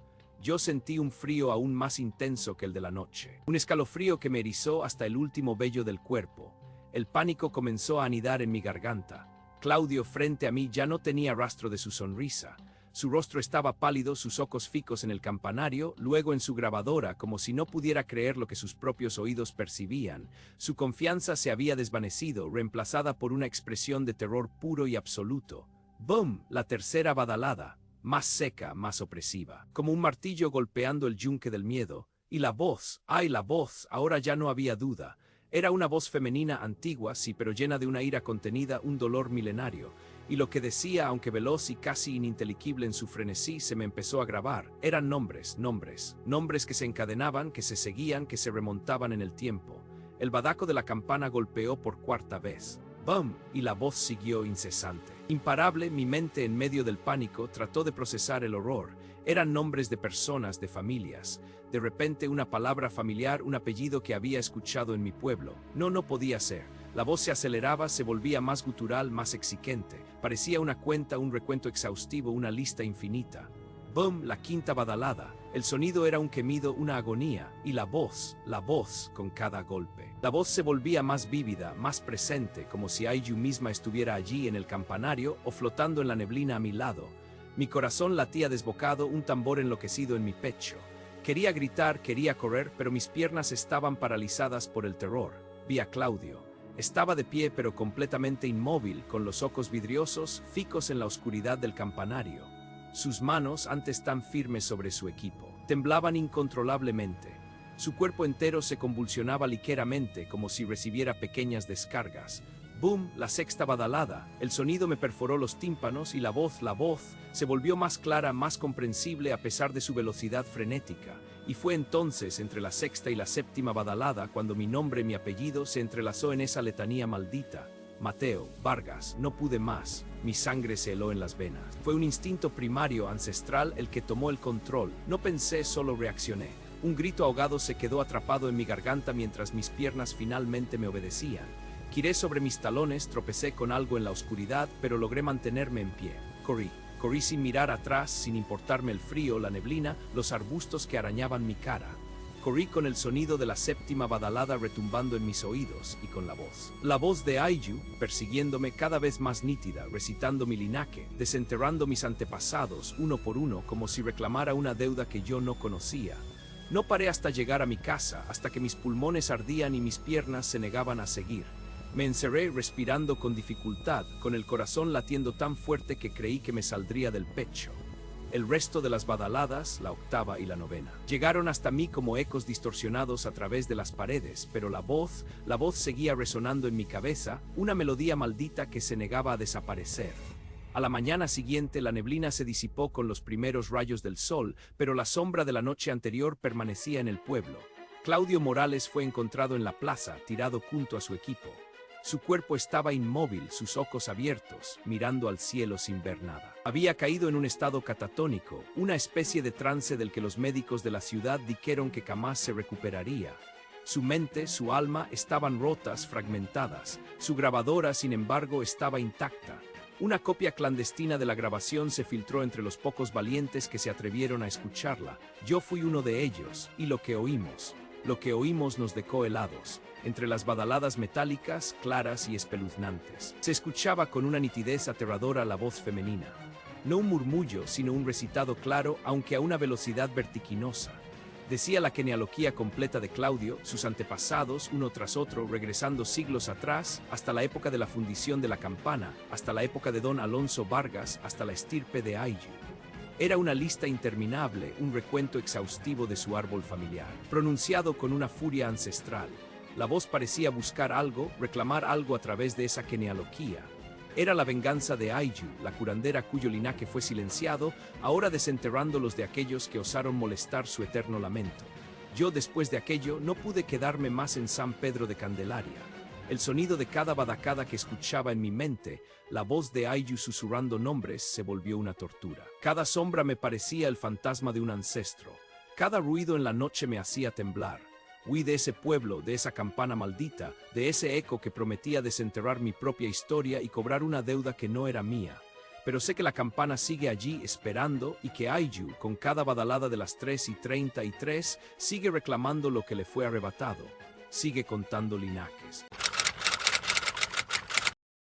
Yo sentí un frío aún más intenso que el de la noche. Un escalofrío que me erizó hasta el último vello del cuerpo. El pánico comenzó a anidar en mi garganta. Claudio frente a mí ya no tenía rastro de su sonrisa. Su rostro estaba pálido, sus ojos fijos en el campanario, luego en su grabadora, como si no pudiera creer lo que sus propios oídos percibían. Su confianza se había desvanecido, reemplazada por una expresión de terror puro y absoluto. ¡Bum! La tercera badalada, más seca, más opresiva, como un martillo golpeando el yunque del miedo. Y la voz, ¡ay, la voz! Ahora ya no había duda. Era una voz femenina antigua, sí, pero llena de una ira contenida, un dolor milenario. Y lo que decía, aunque veloz y casi ininteligible en su frenesí, se me empezó a grabar. Eran nombres, nombres que se encadenaban, que se seguían, que se remontaban en el tiempo. El badaco de la campana golpeó por cuarta vez. ¡Bum! Y la voz siguió incesante. Imparable, mi mente en medio del pánico trató de procesar el horror. Eran nombres de personas, de familias. De repente una palabra familiar, un apellido que había escuchado en mi pueblo. No podía ser. La voz se aceleraba, se volvía más gutural, más exigente. Parecía una cuenta, un recuento exhaustivo, una lista infinita. Boom, la quinta badalada. El sonido era un gemido, una agonía, y la voz, con cada golpe. La voz se volvía más vívida, más presente, como si Aiju misma estuviera allí en el campanario o flotando en la neblina a mi lado. Mi corazón latía desbocado, un tambor enloquecido en mi pecho. Quería gritar, quería correr, pero mis piernas estaban paralizadas por el terror. Vi a Claudio. Estaba de pie pero completamente inmóvil, con los ojos vidriosos, fijos en la oscuridad del campanario. Sus manos, antes tan firmes sobre su equipo, temblaban incontrolablemente. Su cuerpo entero se convulsionaba ligeramente, como si recibiera pequeñas descargas. Boom, la sexta badalada. El sonido me perforó los tímpanos y la voz, se volvió más clara, más comprensible a pesar de su velocidad frenética. Y fue entonces, entre la sexta y la séptima badalada, cuando mi nombre y mi apellido se entrelazó en esa letanía maldita. Mateo, Vargas, no pude más. Mi sangre se heló en las venas. Fue un instinto primario, ancestral, el que tomó el control. No pensé, solo reaccioné. Un grito ahogado se quedó atrapado en mi garganta mientras mis piernas finalmente me obedecían. Giré sobre mis talones, tropecé con algo en la oscuridad, pero logré mantenerme en pie. Corrí sin mirar atrás, sin importarme el frío, la neblina, los arbustos que arañaban mi cara. Corrí con el sonido de la séptima badalada retumbando en mis oídos y con la voz. La voz de Aiju, persiguiéndome cada vez más nítida, recitando mi linaje, desenterrando mis antepasados uno por uno como si reclamara una deuda que yo no conocía. No paré hasta llegar a mi casa, hasta que mis pulmones ardían y mis piernas se negaban a seguir. Me encerré respirando con dificultad, con el corazón latiendo tan fuerte que creí que me saldría del pecho. El resto de las badaladas, la octava y la novena, llegaron hasta mí como ecos distorsionados a través de las paredes, pero la voz seguía resonando en mi cabeza, una melodía maldita que se negaba a desaparecer. A la mañana siguiente la neblina se disipó con los primeros rayos del sol, pero la sombra de la noche anterior permanecía en el pueblo. Claudio Morales fue encontrado en la plaza, tirado junto a su equipo. Su cuerpo estaba inmóvil, sus ojos abiertos, mirando al cielo sin ver nada. Había caído en un estado catatónico, una especie de trance del que los médicos de la ciudad dijeron que jamás se recuperaría. Su mente, su alma estaban rotas, fragmentadas. Su grabadora, sin embargo, estaba intacta. Una copia clandestina de la grabación se filtró entre los pocos valientes que se atrevieron a escucharla. Yo fui uno de ellos, y lo que oímos nos dejó helados. Entre las badaladas metálicas, claras y espeluznantes, se escuchaba con una nitidez aterradora la voz femenina. No un murmullo, sino un recitado claro, aunque a una velocidad vertiginosa. Decía la genealogía completa de Claudio, sus antepasados, uno tras otro, regresando siglos atrás, hasta la época de la fundición de la campana, hasta la época de don Alonso Vargas, hasta la estirpe de Aiju. Era una lista interminable, un recuento exhaustivo de su árbol familiar, pronunciado con una furia ancestral. La voz parecía buscar algo, reclamar algo a través de esa genealogía. Era la venganza de Aiju, la curandera cuyo linaje fue silenciado, ahora desenterrándolos de aquellos que osaron molestar su eterno lamento. Yo, después de aquello, no pude quedarme más en San Pedro de Candelaria. El sonido de cada badacada que escuchaba en mi mente, la voz de Aiju susurrando nombres, se volvió una tortura. Cada sombra me parecía el fantasma de un ancestro. Cada ruido en la noche me hacía temblar. Huí de ese pueblo, de esa campana maldita, de ese eco que prometía desenterrar mi propia historia y cobrar una deuda que no era mía. Pero sé que la campana sigue allí esperando y que Aiju, con cada badalada de las 3:33, sigue reclamando lo que le fue arrebatado. Sigue contando linajes.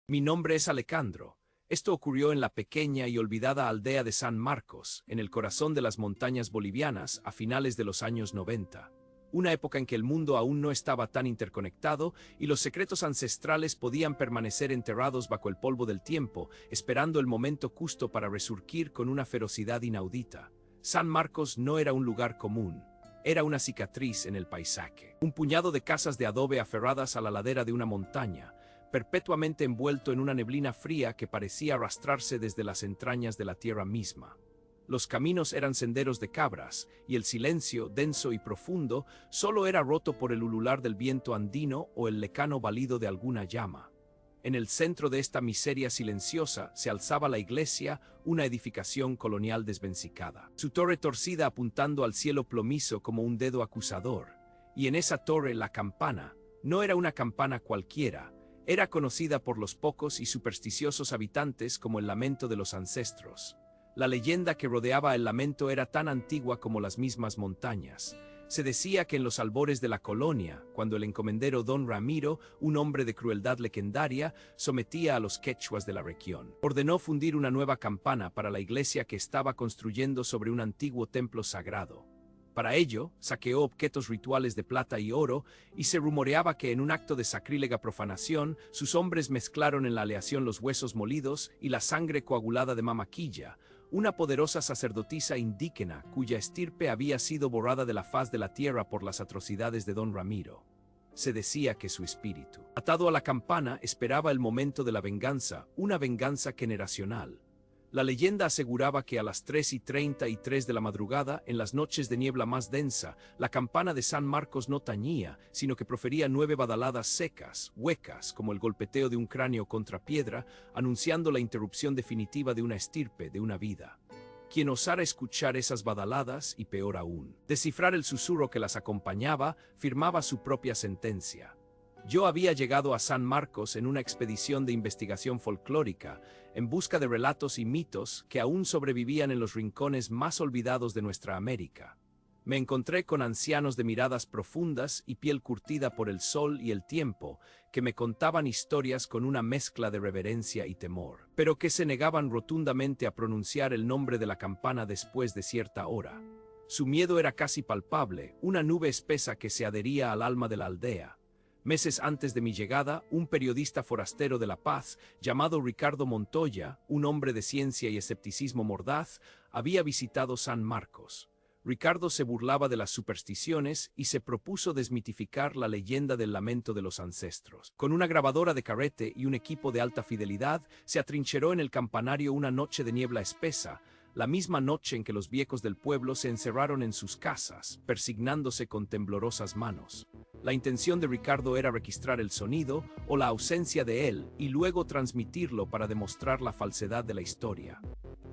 Mi nombre es Alejandro. Esto ocurrió en la pequeña y olvidada aldea de San Marcos, en el corazón de las montañas bolivianas, a finales de los años 90. Una época en que el mundo aún no estaba tan interconectado y los secretos ancestrales podían permanecer enterrados bajo el polvo del tiempo, esperando el momento justo para resurgir con una ferocidad inaudita. San Marcos no era un lugar común. Era una cicatriz en el paisaje. Un puñado de casas de adobe aferradas a la ladera de una montaña, perpetuamente envuelto en una neblina fría que parecía arrastrarse desde las entrañas de la tierra misma. Los caminos eran senderos de cabras, y el silencio, denso y profundo, solo era roto por el ulular del viento andino o el lejano balido de alguna llama. En el centro de esta miseria silenciosa se alzaba la iglesia, una edificación colonial desvencijada. Su torre torcida apuntando al cielo plomizo como un dedo acusador. Y en esa torre la campana, no era una campana cualquiera, era conocida por los pocos y supersticiosos habitantes como el lamento de los ancestros. La leyenda que rodeaba el lamento era tan antigua como las mismas montañas. Se decía que en los albores de la colonia, cuando el encomendero Don Ramiro, un hombre de crueldad legendaria, sometía a los quechuas de la región, ordenó fundir una nueva campana para la iglesia que estaba construyendo sobre un antiguo templo sagrado. Para ello, saqueó objetos rituales de plata y oro, y se rumoreaba que en un acto de sacrílega profanación, sus hombres mezclaron en la aleación los huesos molidos y la sangre coagulada de Mamaquilla, una poderosa sacerdotisa indígena cuya estirpe había sido borrada de la faz de la tierra por las atrocidades de Don Ramiro. Se decía que su espíritu, atado a la campana, esperaba el momento de la venganza, una venganza generacional. La leyenda aseguraba que a las 3:33 de la madrugada, en las noches de niebla más densa, la campana de San Marcos no tañía, sino que profería 9 badaladas secas, huecas, como el golpeteo de un cráneo contra piedra, anunciando la interrupción definitiva de una estirpe, de una vida. Quien osara escuchar esas badaladas, y peor aún, descifrar el susurro que las acompañaba, firmaba su propia sentencia. Yo había llegado a San Marcos en una expedición de investigación folclórica, en busca de relatos y mitos que aún sobrevivían en los rincones más olvidados de nuestra América. Me encontré con ancianos de miradas profundas y piel curtida por el sol y el tiempo, que me contaban historias con una mezcla de reverencia y temor, pero que se negaban rotundamente a pronunciar el nombre de la campana después de cierta hora. Su miedo era casi palpable, una nube espesa que se adhería al alma de la aldea. Meses antes de mi llegada, un periodista forastero de La Paz, llamado Ricardo Montoya, un hombre de ciencia y escepticismo mordaz, había visitado San Marcos. Ricardo se burlaba de las supersticiones y se propuso desmitificar la leyenda del lamento de los ancestros. Con una grabadora de carrete y un equipo de alta fidelidad, se atrincheró en el campanario una noche de niebla espesa, la misma noche en que los viejos del pueblo se encerraron en sus casas, persignándose con temblorosas manos. La intención de Ricardo era registrar el sonido o la ausencia de él y luego transmitirlo para demostrar la falsedad de la historia.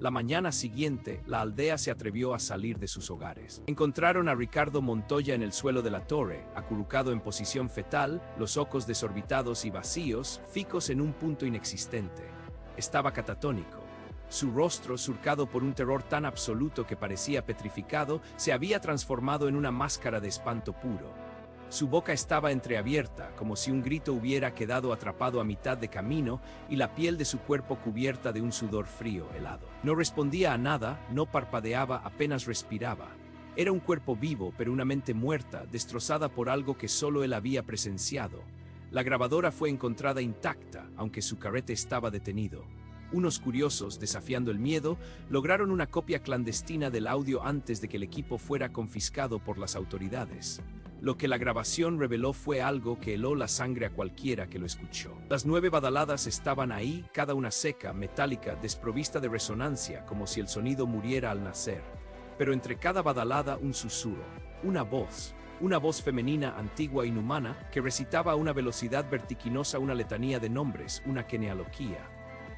La mañana siguiente, la aldea se atrevió a salir de sus hogares. Encontraron a Ricardo Montoya en el suelo de la torre, acurrucado en posición fetal, los ojos desorbitados y vacíos, fijos en un punto inexistente. Estaba catatónico. Su rostro, surcado por un terror tan absoluto que parecía petrificado, se había transformado en una máscara de espanto puro. Su boca estaba entreabierta, como si un grito hubiera quedado atrapado a mitad de camino, y la piel de su cuerpo cubierta de un sudor frío, helado. No respondía a nada, no parpadeaba, apenas respiraba. Era un cuerpo vivo, pero una mente muerta, destrozada por algo que solo él había presenciado. La grabadora fue encontrada intacta, aunque su carrete estaba detenido. Unos curiosos, desafiando el miedo, lograron una copia clandestina del audio antes de que el equipo fuera confiscado por las autoridades. Lo que la grabación reveló fue algo que heló la sangre a cualquiera que lo escuchó. Las 9 badaladas estaban ahí, cada una seca, metálica, desprovista de resonancia, como si el sonido muriera al nacer. Pero entre cada badalada un susurro, una voz femenina antigua e inhumana que recitaba a una velocidad vertiginosa una letanía de nombres, una genealogía.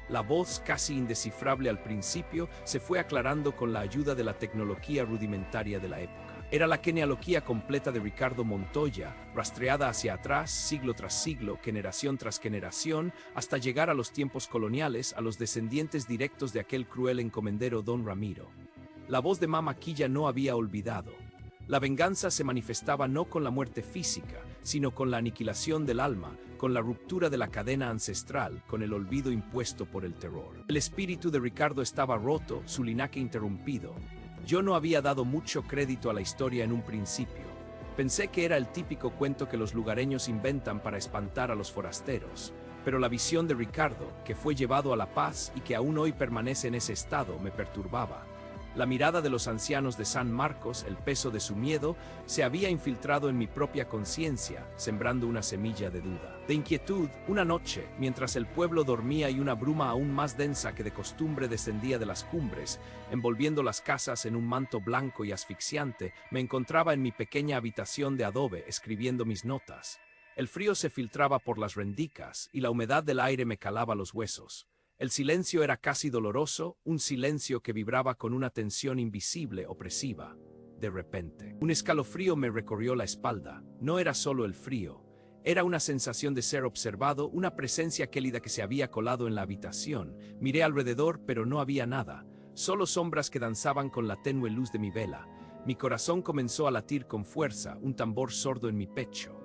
La voz, casi indescifrable al principio, se fue aclarando con la ayuda de la tecnología rudimentaria de la época. Era la genealogía completa de Ricardo Montoya, rastreada hacia atrás, siglo tras siglo, generación tras generación, hasta llegar a los tiempos coloniales, a los descendientes directos de aquel cruel encomendero Don Ramiro. La voz de Mamaquilla no había olvidado. La venganza se manifestaba no con la muerte física, sino con la aniquilación del alma, con la ruptura de la cadena ancestral, con el olvido impuesto por el terror. El espíritu de Ricardo estaba roto, su linaje interrumpido. Yo no había dado mucho crédito a la historia en un principio. Pensé que era el típico cuento que los lugareños inventan para espantar a los forasteros. Pero la visión de Ricardo, que fue llevado a La Paz y que aún hoy permanece en ese estado, me perturbaba. La mirada de los ancianos de San Marcos, el peso de su miedo, se había infiltrado en mi propia conciencia, sembrando una semilla de duda. De inquietud, una noche, mientras el pueblo dormía y una bruma aún más densa que de costumbre descendía de las cumbres, envolviendo las casas en un manto blanco y asfixiante, me encontraba en mi pequeña habitación de adobe, escribiendo mis notas. El frío se filtraba por las rendijas y la humedad del aire me calaba los huesos. El silencio era casi doloroso, un silencio que vibraba con una tensión invisible, opresiva. De repente, un escalofrío me recorrió la espalda. No era solo el frío. Era una sensación de ser observado, una presencia gélida que se había colado en la habitación. Miré alrededor, pero no había nada. solo sombras que danzaban con la tenue luz de mi vela. Mi corazón comenzó a latir con fuerza, un tambor sordo en mi pecho.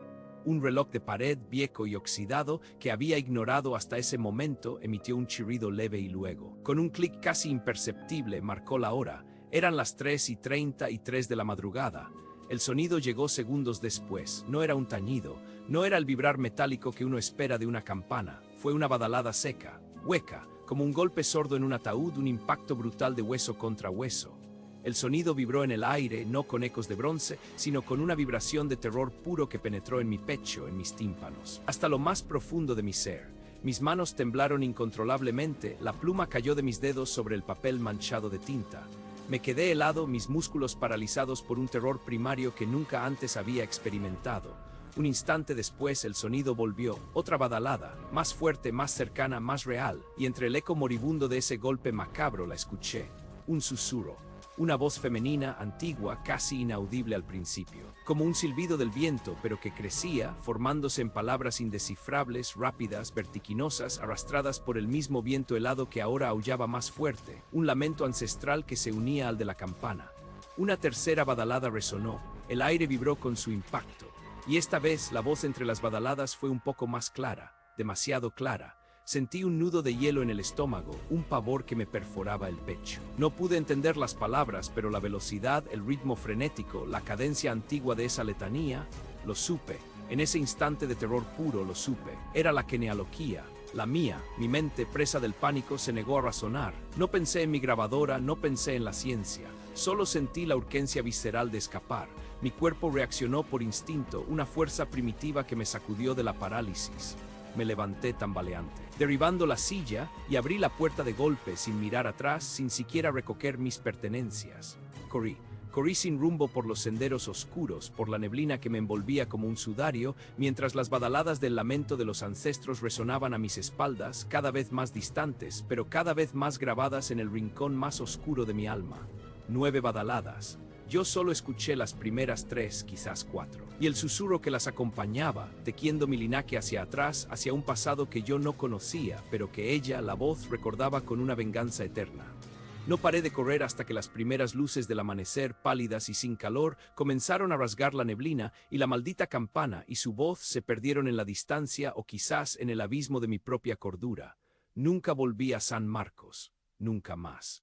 Un reloj de pared viejo y oxidado que había ignorado hasta ese momento emitió un chirrido leve y luego, con un clic casi imperceptible, marcó la hora. Eran las 3:33 de la madrugada. El sonido llegó segundos después. No era un tañido, no era el vibrar metálico que uno espera de una campana. Fue una badalada seca, hueca, como un golpe sordo en un ataúd, un impacto brutal de hueso contra hueso. El sonido vibró en el aire, no con ecos de bronce, sino con una vibración de terror puro que penetró en mi pecho, en mis tímpanos, hasta lo más profundo de mi ser. Mis manos temblaron incontrolablemente, la pluma cayó de mis dedos sobre el papel manchado de tinta. Me quedé helado, mis músculos paralizados por un terror primario que nunca antes había experimentado. Un instante después el sonido volvió, otra badalada, más fuerte, más cercana, más real, y entre el eco moribundo de ese golpe macabro la escuché. Un susurro. Una voz femenina, antigua, casi inaudible al principio, como un silbido del viento, pero que crecía, formándose en palabras indescifrables, rápidas, vertiginosas, arrastradas por el mismo viento helado que ahora aullaba más fuerte, un lamento ancestral que se unía al de la campana. Una tercera badalada resonó, el aire vibró con su impacto, y esta vez la voz entre las badaladas fue un poco más clara, demasiado clara. Sentí un nudo de hielo en el estómago, un pavor que me perforaba el pecho. No pude entender las palabras, pero la velocidad, el ritmo frenético, la cadencia antigua de esa letanía, lo supe. En ese instante de terror puro lo supe. Era la genealogía, la mía. Mi mente, presa del pánico, se negó a razonar. No pensé en mi grabadora, no pensé en la ciencia. Solo sentí la urgencia visceral de escapar. Mi cuerpo reaccionó por instinto, una fuerza primitiva que me sacudió de la parálisis. Me levanté tambaleante, derribando la silla, y abrí la puerta de golpe sin mirar atrás, sin siquiera recoger mis pertenencias. Corrí sin rumbo por los senderos oscuros, por la neblina que me envolvía como un sudario, mientras las badaladas del lamento de los ancestros resonaban a mis espaldas, cada vez más distantes, pero cada vez más grabadas en el rincón más oscuro de mi alma. 9 badaladas. Yo solo escuché las primeras 3, quizás 4, y el susurro que las acompañaba, tejiendo mi linaje hacia atrás, hacia un pasado que yo no conocía, pero que ella, la voz, recordaba con una venganza eterna. No paré de correr hasta que las primeras luces del amanecer, pálidas y sin calor, comenzaron a rasgar la neblina, y la maldita campana y su voz se perdieron en la distancia o quizás en el abismo de mi propia cordura. Nunca volví a San Marcos, nunca más.